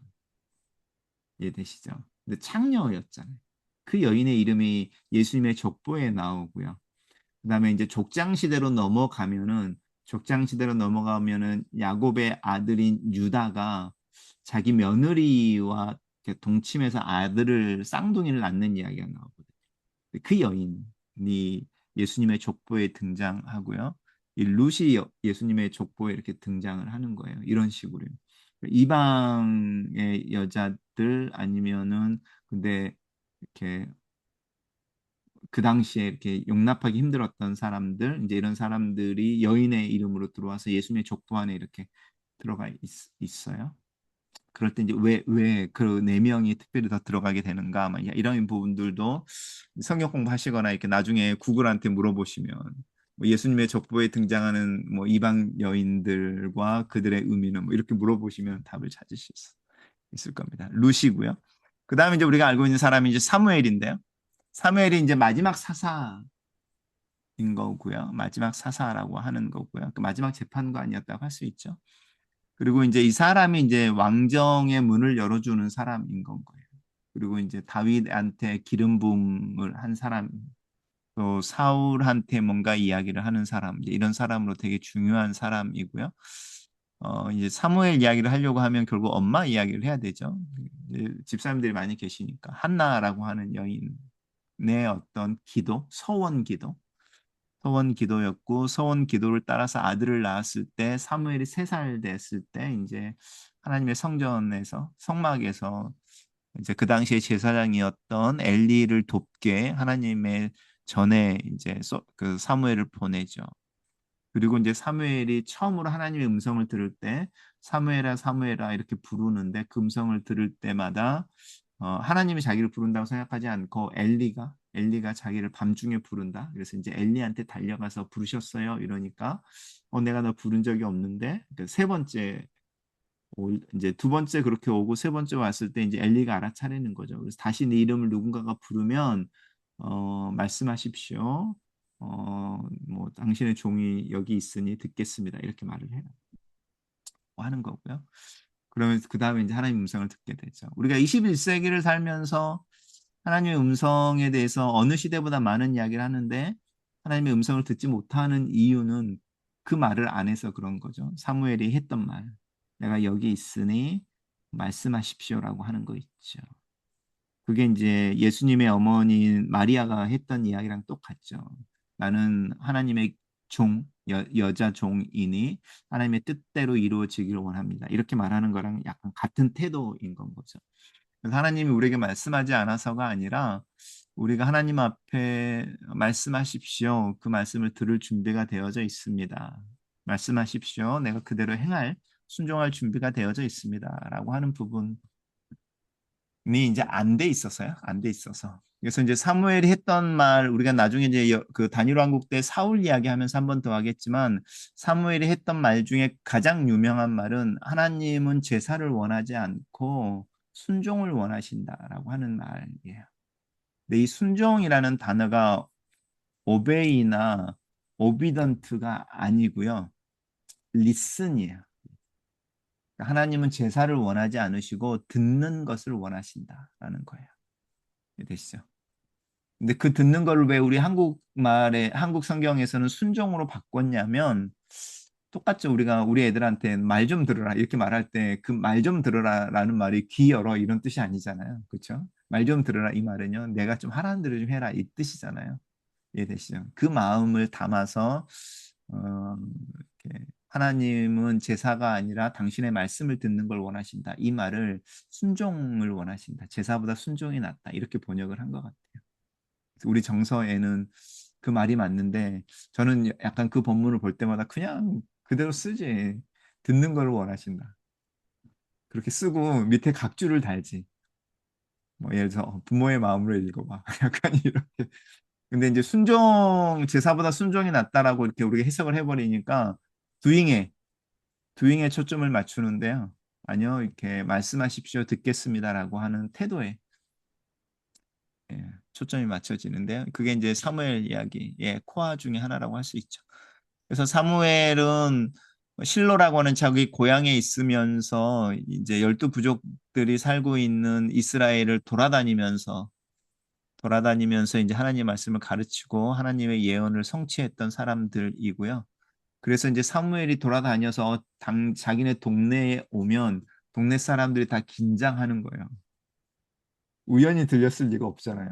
이해되시죠? 근데 창녀였잖아요. 그 여인의 이름이 예수님의 족보에 나오고요. 그다음에 이제 족장 시대로 넘어가면은 야곱의 아들인 유다가 자기 며느리와 이렇게 동침해서 아들을 쌍둥이를 낳는 이야기가 나오거든요. 그 여인이 예수님의 족보에 등장하고요. 이 룻이 예수님의 족보에 이렇게 등장을 하는 거예요. 이런 식으로 이방의 여자들 아니면은 근데 이렇게 그 당시에 이렇게 용납하기 힘들었던 사람들, 이제 이런 사람들이 여인의 이름으로 들어와서 예수님의 족보 안에 이렇게 들어가 있어요. 그럴 때 이제 왜 그 네 명이 특별히 더 들어가게 되는가, 막 이런 부분들도 성경 공부하시거나 이렇게 나중에 구글한테 물어보시면 뭐 예수님의 족보에 등장하는 뭐 이방 여인들과 그들의 의미는 뭐 이렇게 물어보시면 답을 찾으실 수 있을 겁니다. 루시고요. 그 다음에 이제 우리가 알고 있는 사람이 이제 사무엘인데요. 사무엘이 이제 마지막 사사인 거고요. 마지막 사사라고 하는 거고요. 그 마지막 재판도 아니었다고 할 수 있죠. 그리고 이제 이 사람이 이제 왕정의 문을 열어주는 사람인 건 거예요. 그리고 이제 다윗한테 기름 부음을 한 사람, 또 사울한테 뭔가 이야기를 하는 사람, 이제 이런 사람으로 되게 중요한 사람이고요. 이제 사무엘 이야기를 하려고 하면 결국 엄마 이야기를 해야 되죠. 이제 집사람들이 많이 계시니까 한나라고 하는 여인의 어떤 기도, 서원 기도였고 서원 기도를 따라서 아들을 낳았을 때 사무엘이 3살 됐을 때 이제 하나님의 성전에서 성막에서 이제 그 당시에 제사장이었던 엘리를 돕게 하나님의 전에 이제 그 사무엘을 보내죠. 그리고 이제 사무엘이 처음으로 하나님의 음성을 들을 때 사무엘아 사무엘아 이렇게 부르는데 그 음성을 들을 때마다 하나님이 자기를 부른다고 생각하지 않고 엘리가 자기를 밤중에 부른다. 그래서 이제 엘리한테 달려가서 부르셨어요. 이러니까 내가 너 부른 적이 없는데 그러니까 세 번째 이제 두 번째 그렇게 오고 세 번째 왔을 때 이제 엘리가 알아차리는 거죠. 그래서 다시 네 이름을 누군가가 부르면 말씀하십시오. 뭐 당신의 종이 여기 있으니 듣겠습니다. 이렇게 말을 해요. 하는 거고요. 그러면 그 다음에 이제 하나님 음성을 듣게 되죠. 우리가 21세기를 살면서 하나님의 음성에 대해서 어느 시대보다 많은 이야기를 하는데 하나님의 음성을 듣지 못하는 이유는 그 말을 안 해서 그런 거죠. 사무엘이 했던 말. 내가 여기 있으니 말씀하십시오라고 하는 거 있죠. 그게 이제 예수님의 어머니인 마리아가 했던 이야기랑 똑같죠. 나는 하나님의 여자 종이니 하나님의 뜻대로 이루어지기를 원합니다. 이렇게 말하는 거랑 약간 같은 태도인 건 거죠. 그래서 하나님이 우리에게 말씀하지 않아서가 아니라 우리가 하나님 앞에 말씀하십시오. 그 말씀을 들을 준비가 되어져 있습니다. 말씀하십시오. 내가 그대로 순종할 준비가 되어져 있습니다. 라고 하는 부분 이제 안 돼 있어서요. 안 돼 있어서. 그래서 이제 사무엘이 했던 말 우리가 나중에 이제 그 단일 왕국 때 사울 이야기하면서 한 번 더 하겠지만 사무엘이 했던 말 중에 가장 유명한 말은 하나님은 제사를 원하지 않고 순종을 원하신다라고 하는 말이에요. 근데 이 순종이라는 단어가 오베이나 오비던트가 아니고요. 리슨이에요. 하나님은 제사를 원하지 않으시고 듣는 것을 원하신다라는 거예요. 되시죠? 근데 그 듣는 거를 왜 우리 한국 성경에서는 순종으로 바꿨냐면 똑같죠. 우리가 우리 애들한테 말 좀 들어라 이렇게 말할 때 그 말 좀 들어라라는 말이 귀 열어 이런 뜻이 아니잖아요. 그렇죠? 말 좀 들어라 이 말은요. 내가 좀 하라는 대로 좀 해라 이 뜻이잖아요. 이해되시죠? 그 마음을 담아서 이렇게 하나님은 제사가 아니라 당신의 말씀을 듣는 걸 원하신다. 이 말을 순종을 원하신다. 제사보다 순종이 낫다. 이렇게 번역을 한 것 같아요. 우리 정서에는 그 말이 맞는데 저는 약간 그 본문을 볼 때마다 그냥 그대로 쓰지. 듣는 걸 원하신다. 그렇게 쓰고 밑에 각주를 달지. 뭐 예를 들어서 부모의 마음으로 읽어봐. 약간 이렇게. 근데 이제 제사보다 순종이 낫다라고 이렇게 우리가 해석을 해버리니까 두잉에, 두잉에 초점을 맞추는데요. 아니요, 이렇게 말씀하십시오, 듣겠습니다라고 하는 태도에 초점이 맞춰지는데요. 그게 이제 사무엘 이야기의 코어 중에 하나라고 할 수 있죠. 그래서 사무엘은 실로라고 하는 자기 고향에 있으면서 이제 열두 부족들이 살고 있는 이스라엘을 돌아다니면서 이제 하나님 말씀을 가르치고 하나님의 예언을 성취했던 사람들이고요. 그래서 이제 사무엘이 돌아다녀서 자기네 동네에 오면 동네 사람들이 다 긴장하는 거예요. 우연히 들렸을 리가 없잖아요.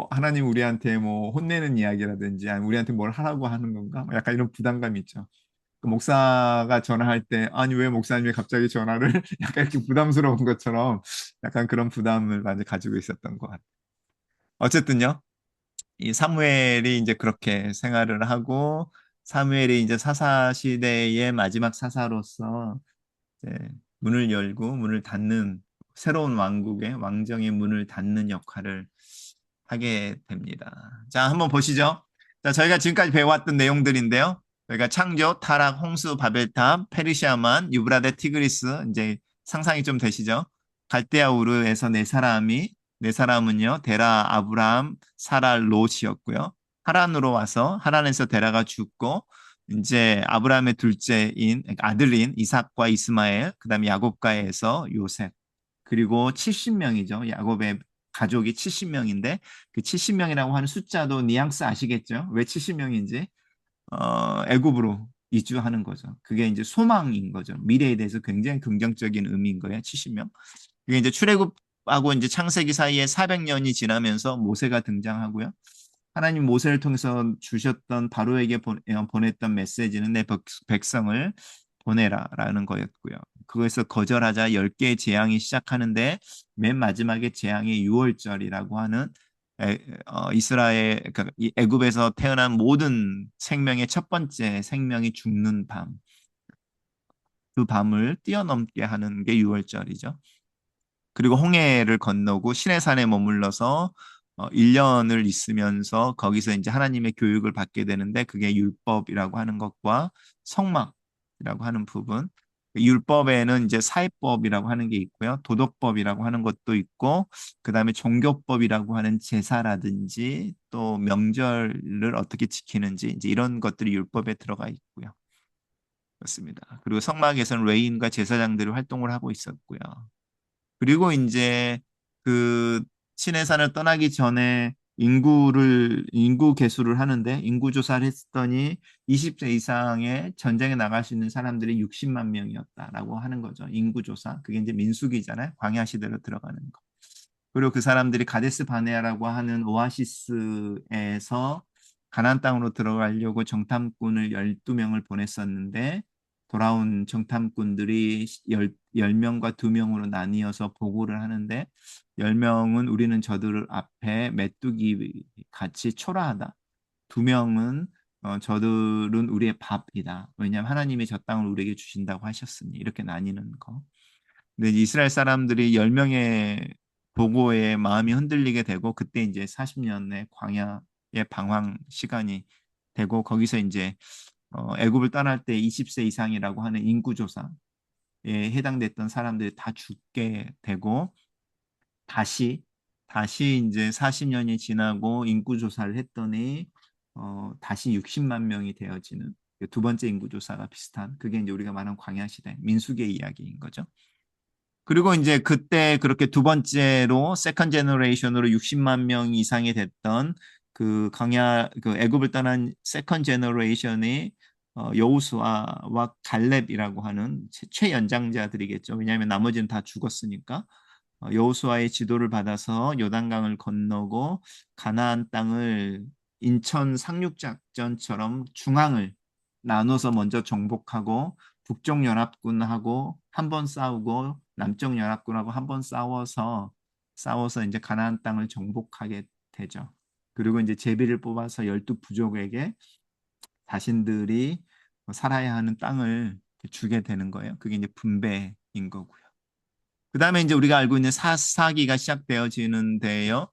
하나님 우리한테 뭐 혼내는 이야기라든지 아니 우리한테 뭘 하라고 하는 건가? 뭐 약간 이런 부담감이 있죠. 그 목사가 전화할 때 아니 왜 목사님이 갑자기 전화를 약간 이렇게 부담스러운 것처럼 약간 그런 부담을 많이 가지고 있었던 것 같아요. 어쨌든요. 이 사무엘이 이제 그렇게 생활을 하고 사무엘이 이제 사사 시대의 마지막 사사로서 이제 문을 열고 문을 닫는 새로운 왕국의 왕정의 문을 닫는 역할을 하게 됩니다. 자, 한번 보시죠. 자, 저희가 지금까지 배워왔던 내용들인데요. 저희가 창조, 타락, 홍수, 바벨탑, 페르시아만, 유브라데, 티그리스 이제 상상이 좀 되시죠? 갈대아 우르에서 네 사람은요. 데라, 아브라함, 사라, 롯이었고요. 하란으로 와서 하란에서 데라가 죽고 이제 아브라함의 둘째인 아들인 이삭과 이스마엘, 그다음에 야곱과에서 요셉, 그리고 70명이죠. 야곱의 가족이 70명인데 그 70명이라고 하는 숫자도 뉘앙스 아시겠죠? 왜 70명인지 애굽으로 이주하는 거죠. 그게 이제 소망인 거죠. 미래에 대해서 굉장히 긍정적인 의미인 거예요. 70명. 그게 이제 출애굽하고 이제 창세기 사이에 400년이 지나면서 모세가 등장하고요. 하나님 모세를 통해서 주셨던 바로에게 보냈던 메시지는 내 백성을 보내라라는 거였고요. 그것에서 거절하자 10개의 재앙이 시작하는데 맨 마지막에 재앙이 6월절이라고 하는 이스라엘 그러니까 애굽에서 태어난 모든 생명의 첫 번째 생명이 죽는 밤. 그 밤을 뛰어넘게 하는 게 6월절이죠. 그리고 홍해를 건너고 시내산에 머물러서 1년을 있으면서 거기서 이제 하나님의 교육을 받게 되는데 그게 율법이라고 하는 것과 성막이라고 하는 부분. 율법에는 이제 사회법이라고 하는 게 있고요. 도덕법이라고 하는 것도 있고, 그다음에 종교법이라고 하는 제사라든지 또 명절을 어떻게 지키는지 이제 이런 것들이 율법에 들어가 있고요. 그렇습니다. 그리고 성막에서는 레인과 제사장들이 활동을 하고 있었고요. 그리고 이제 그 신해산을 떠나기 전에 인구 개수를 하는데 인구 조사를 했더니 20세 이상의 전쟁에 나갈 수 있는 사람들이 60만 명이었다라고 하는 거죠. 인구 조사. 그게 이제 민수기잖아요. 광야 시대로 들어가는 거. 그리고 그 사람들이 가데스 바네아라고 하는 오아시스에서 가나안 땅으로 들어가려고 정탐꾼을 12명을 보냈었는데 돌아온 정탐꾼들이 10명과 2명으로 나뉘어서 보고를 하는데 10명은 우리는 저들 앞에 메뚜기 같이 초라하다. 2명은 저들은 우리의 밥이다. 왜냐하면 하나님이 저 땅을 우리에게 주신다고 하셨으니 이렇게 나뉘는 거. 근데 이스라엘 사람들이 10명의 보고에 마음이 흔들리게 되고 그때 이제 40년의 광야의 방황 시간이 되고 거기서 이제 애굽을 떠날 때 20세 이상이라고 하는 인구조사에 해당됐던 사람들이 다 죽게 되고 다시 다시 이제 40년이 지나고 인구조사를 했더니 다시 60만 명이 되어지는 두 번째 인구조사가 비슷한 그게 이제 우리가 말하는 광야 시대 민수기의 이야기인 거죠. 그리고 이제 그때 그렇게 두 번째로 세컨 제너레이션으로 60만 명 이상이 됐던 그 강야 그 애굽을 떠난 세컨 제너레이션이 여호수아와 갈렙이라고 하는 최연장자들이겠죠. 왜냐하면 나머지는 다 죽었으니까 여호수아의 지도를 받아서 요단강을 건너고 가나안 땅을 인천 상륙작전처럼 중앙을 나눠서 먼저 정복하고 북쪽 연합군하고 한 번 싸우고 남쪽 연합군하고 한 번 싸워서 이제 가나안 땅을 정복하게 되죠. 그리고 이제 제비를 뽑아서 12부족에게 자신들이 살아야 하는 땅을 주게 되는 거예요. 그게 이제 분배인 거고요. 그 다음에 이제 우리가 알고 있는 사사기가 시작되어지는데요.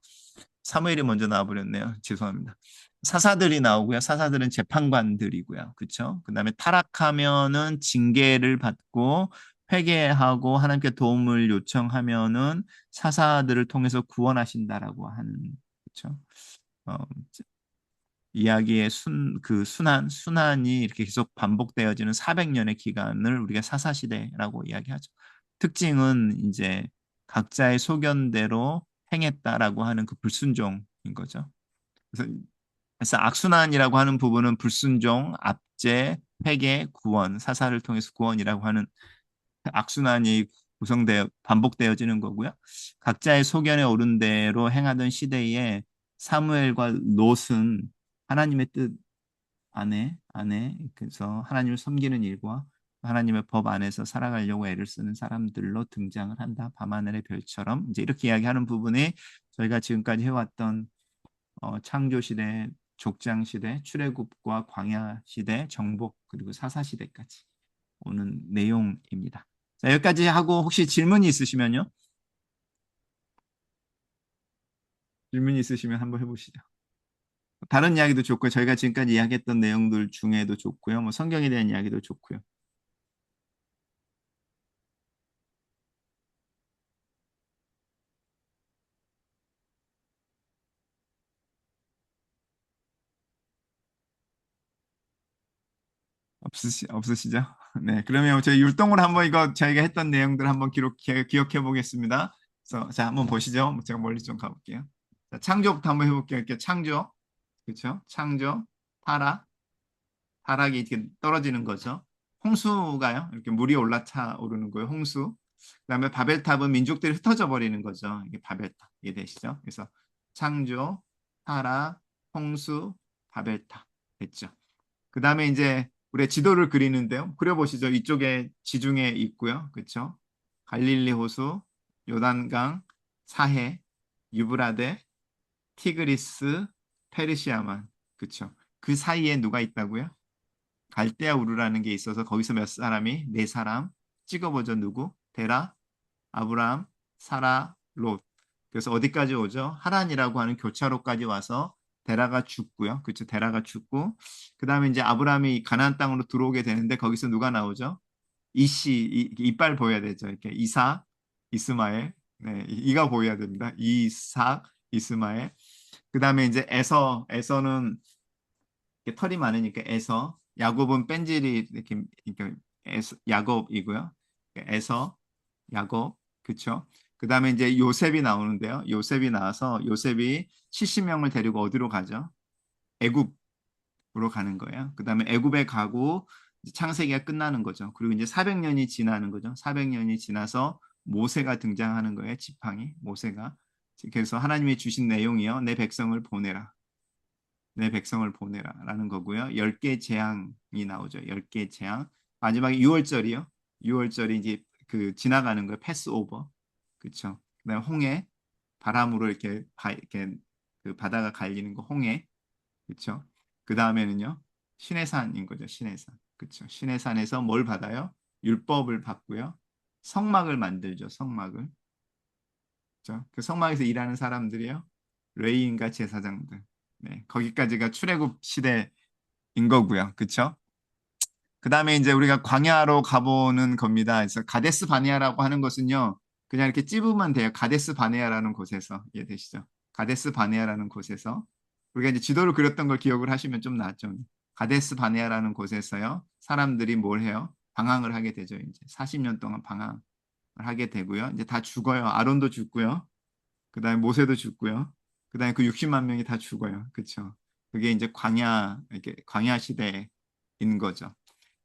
사무엘이 먼저 나와버렸네요. 죄송합니다. 사사들이 나오고요. 사사들은 재판관들이고요. 그렇죠? 그다음에 타락하면은 징계를 받고 회개하고 하나님께 도움을 요청하면은 사사들을 통해서 구원하신다라고 하는 그렇죠? 어, 이야기의 순환이 이렇게 계속 반복되어지는 400년의 기간을 우리가 사사시대라고 이야기하죠. 특징은 이제 각자의 소견대로 행했다라고 하는 그 불순종인 거죠. 그래서 악순환이라고 하는 부분은 불순종, 압제, 회개, 구원, 사사를 통해서 구원이라고 하는 악순환이 반복되어지는 거고요. 각자의 소견에 오른 대로 행하던 시대에 사무엘과 롯은 하나님의 뜻 안에 그래서 하나님을 섬기는 일과 하나님의 법 안에서 살아가려고 애를 쓰는 사람들로 등장을 한다. 밤하늘의 별처럼 이제 이렇게 이야기하는 부분이 저희가 지금까지 해왔던 창조 시대, 족장 시대, 출애굽과 광야 시대, 정복 그리고 사사 시대까지 오는 내용입니다. 자, 여기까지 하고 혹시 질문이 있으시면요. 질문이 있으시면 한번 해보시죠. 다른 이야기도 좋고요. 저희가 지금까지 이야기했던 내용들 중에도 좋고요. 뭐 성경에 대한 이야기도 좋고요. 없으시죠? 네, 그러면 저희 율동으로 한번 이거 저희가 했던 내용들 한번 기억해 보겠습니다. 그래서 자, 한번 보시죠. 제가 멀리 좀 가볼게요. 자, 창조부터 한번 해볼게요. 이렇게 창조, 그렇죠? 창조, 타락, 타락이 이렇게 떨어지는 거죠. 홍수가요. 이렇게 물이 올라차 오르는 거예요. 홍수. 그다음에 바벨탑은 민족들이 흩어져 버리는 거죠. 이게 바벨탑 이해되시죠? 그래서 창조, 타락, 홍수, 바벨탑 됐죠. 그다음에 이제 우리 지도를 그리는데요. 그려보시죠. 이쪽에 지중해 있고요. 그렇죠? 갈릴리 호수, 요단강, 사해, 유브라데, 티그리스, 페르시아만. 그렇죠? 그 사이에 누가 있다고요? 갈대아 우르라는 게 있어서 거기서 몇 사람이 네 사람 찍어보죠. 누구? 데라, 아브라함, 사라, 롯. 그래서 어디까지 오죠? 하란이라고 하는 교차로까지 와서 데라가 죽고요. 그렇죠? 데라가 죽고 그다음에 이제 아브라함이 가나안 땅으로 들어오게 되는데 거기서 누가 나오죠? 이빨 보여야 되죠. 이렇게 이삭, 이스마엘. 네, 이가 보여야 됩니다. 이삭, 이스마엘. 그다음에 이제 에서는 털이 많으니까 야곱은 뺀질이 이렇게 야곱이고요. 야곱, 그렇죠? 그다음에 이제 요셉이 나오는데요. 요셉이 나와서 요셉이 70명을 데리고 어디로 가죠? 애굽으로 가는 거예요. 그다음에 애굽에 가고 창세기가 끝나는 거죠. 그리고 이제 400년이 지나는 거죠. 400년이 지나서 모세가 등장하는 거예요. 지팡이 모세가. 그래서 하나님이 주신 내용이요. 내 백성을 보내라. 내 백성을 보내라라는 거고요. 10개 재앙이 나오죠. 10개 재앙. 마지막에 6월절이요. 6월절이 이제 그 지나가는 거예요. 패스오버. 그렇죠. 그다음에 홍해 바람으로 이렇게 그 바다가 갈리는 거 홍해. 그렇죠. 그다음에는요. 시내산인 거죠. 시내산. 그렇죠. 시내산에서 뭘 받아요? 율법을 받고요. 성막을 만들죠. 성막을. 그렇죠? 그 성막에서 일하는 사람들이요. 레위인과 제사장들. 네, 거기까지가 출애굽 시대인 거고요. 그렇죠? 그다음에 이제 우리가 광야로 가보는 겁니다. 그래서 가데스 바네아라고 하는 것은요. 그냥 이렇게 찝으면 돼요. 가데스 바네아라는 곳에서 이해되시죠? 가데스 바네아라는 곳에서 우리가 이제 지도를 그렸던 걸 기억을 하시면 좀 낫죠. 가데스 바네아라는 곳에서요. 사람들이 뭘 해요? 방황을 하게 되죠. 이제 40년 동안 방황을 하게 되고요. 이제 다 죽어요. 아론도 죽고요. 그다음에 모세도 죽고요. 그다음에 그 60만 명이 다 죽어요. 그렇죠? 그게 이제 이렇게 광야 시대인 거죠.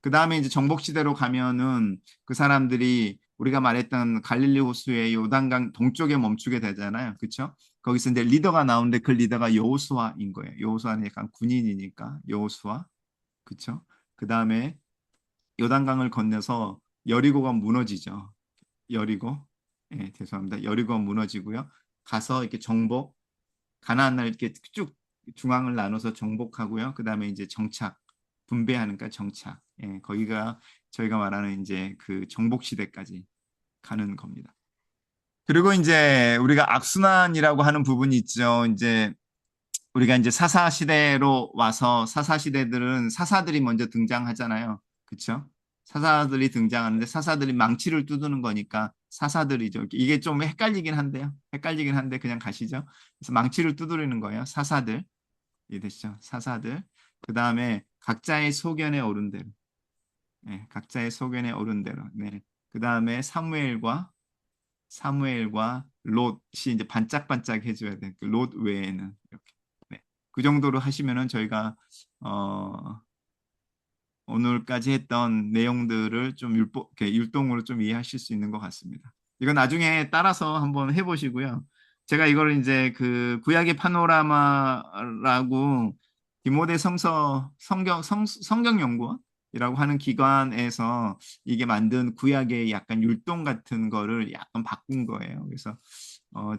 그다음에 이제 정복 시대로 가면은 그 사람들이 우리가 말했던 갈릴리 호수의 요단강 동쪽에 멈추게 되잖아요. 그렇죠? 거기서 이제 리더가 나오는데 그 리더가 여호수아인 거예요. 여호수아는 약간 군인이니까 여호수아. 그렇죠? 그다음에 요단강을 건너서 여리고가 무너지죠. 여리고. 예, 죄송합니다. 여리고가 무너지고요. 가서 이렇게 가나안 날 이렇게 쭉 중앙을 나눠서 정복하고요. 그다음에 이제 분배하는까 정착. 예, 거기가 저희가 말하는 이제 그 정복 시대까지 가는 겁니다. 그리고 이제 우리가 악순환이라고 하는 부분이 있죠. 이제 우리가 이제 사사 시대로 와서 사사 시대들은 사사들이 먼저 등장하잖아요. 그렇죠? 사사들이 등장하는데 사사들이 망치를 두드는 거니까 사사들이죠. 이게 좀 헷갈리긴 한데요. 헷갈리긴 한데 그냥 가시죠. 그래서 망치를 두드리는 거예요. 사사들. 이해되시죠? 사사들. 그 다음에 각자의 소견에 오른 대로. 네, 각자의 소견에 오른 대로. 네. 그 다음에 사무엘과 롯이 이제 반짝반짝 해줘야 돼. 그롯 외에는 이렇게. 네. 그 정도로 하시면은 저희가 어, 오늘까지 했던 내용들을 좀 이렇게 율동으로 좀 이해하실 수 있는 것 같습니다. 이거 나중에 따라서 한번 해보시고요. 제가 이걸 이제 그 구약의 파노라마라고 디모데 성경연구원이라고 하는 기관에서 이게 만든 구약의 약간 율동 같은 거를 약간 바꾼 거예요. 그래서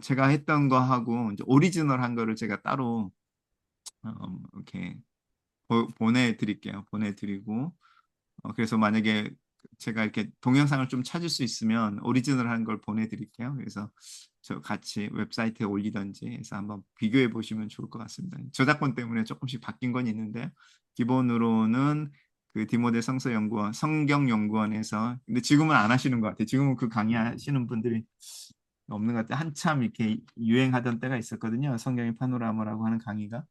제가 했던 거하고 이제 오리지널한 거를 제가 따로 이렇게 보내드릴게요. 보내드리고 그래서 만약에 제가 이렇게 동영상을 좀 찾을 수 있으면 오리지널한 걸 보내드릴게요. 그래서 저 같이 웹사이트에 올리던지 해서 한번 비교해 보시면 좋을 것 같습니다. 저작권 때문에 조금씩 바뀐 건 있는데 기본으로는 그 디모데 성서연구원, 성경연구원에서 근데 지금은 안 하시는 것 같아요. 지금은 그 강의하시는 분들이 없는 것 같아요. 한참 이렇게 유행하던 때가 있었거든요. 성경의 파노라마라고 하는 강의가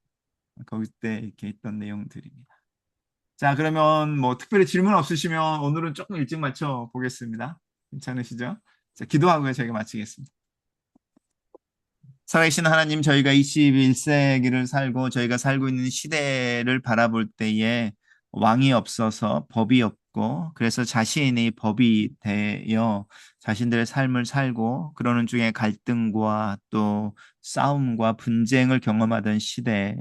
거기 때 이렇게 있던 내용들입니다. 자, 그러면 뭐 특별히 질문 없으시면 오늘은 조금 일찍 맞춰 보겠습니다. 괜찮으시죠? 자, 기도하고요. 저희가 마치겠습니다. 살아계신 하나님, 저희가 21세기를 살고 저희가 살고 있는 시대를 바라볼 때에 왕이 없어서 법이 없고 그래서 자신이 법이 되어 자신들의 삶을 살고 그러는 중에 갈등과 또 싸움과 분쟁을 경험하던 시대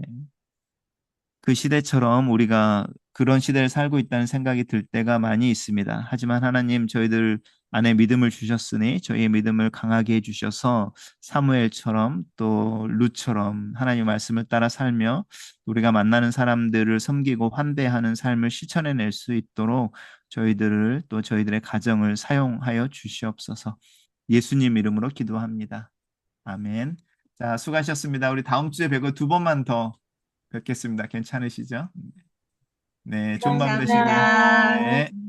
그 시대처럼 우리가 그런 시대를 살고 있다는 생각이 들 때가 많이 있습니다. 하지만 하나님 저희들 안에 믿음을 주셨으니 저희의 믿음을 강하게 해주셔서 사무엘처럼 또 룻처럼 하나님 말씀을 따라 살며 우리가 만나는 사람들을 섬기고 환대하는 삶을 실천해낼 수 있도록 저희들을 또 저희들의 가정을 사용하여 주시옵소서. 예수님 이름으로 기도합니다. 아멘. 자, 수고하셨습니다. 우리 다음 주에 뵙고 두 번만 더 뵙겠습니다. 괜찮으시죠? 네, 좋은 밤 되시고요. 감사합니다. 네.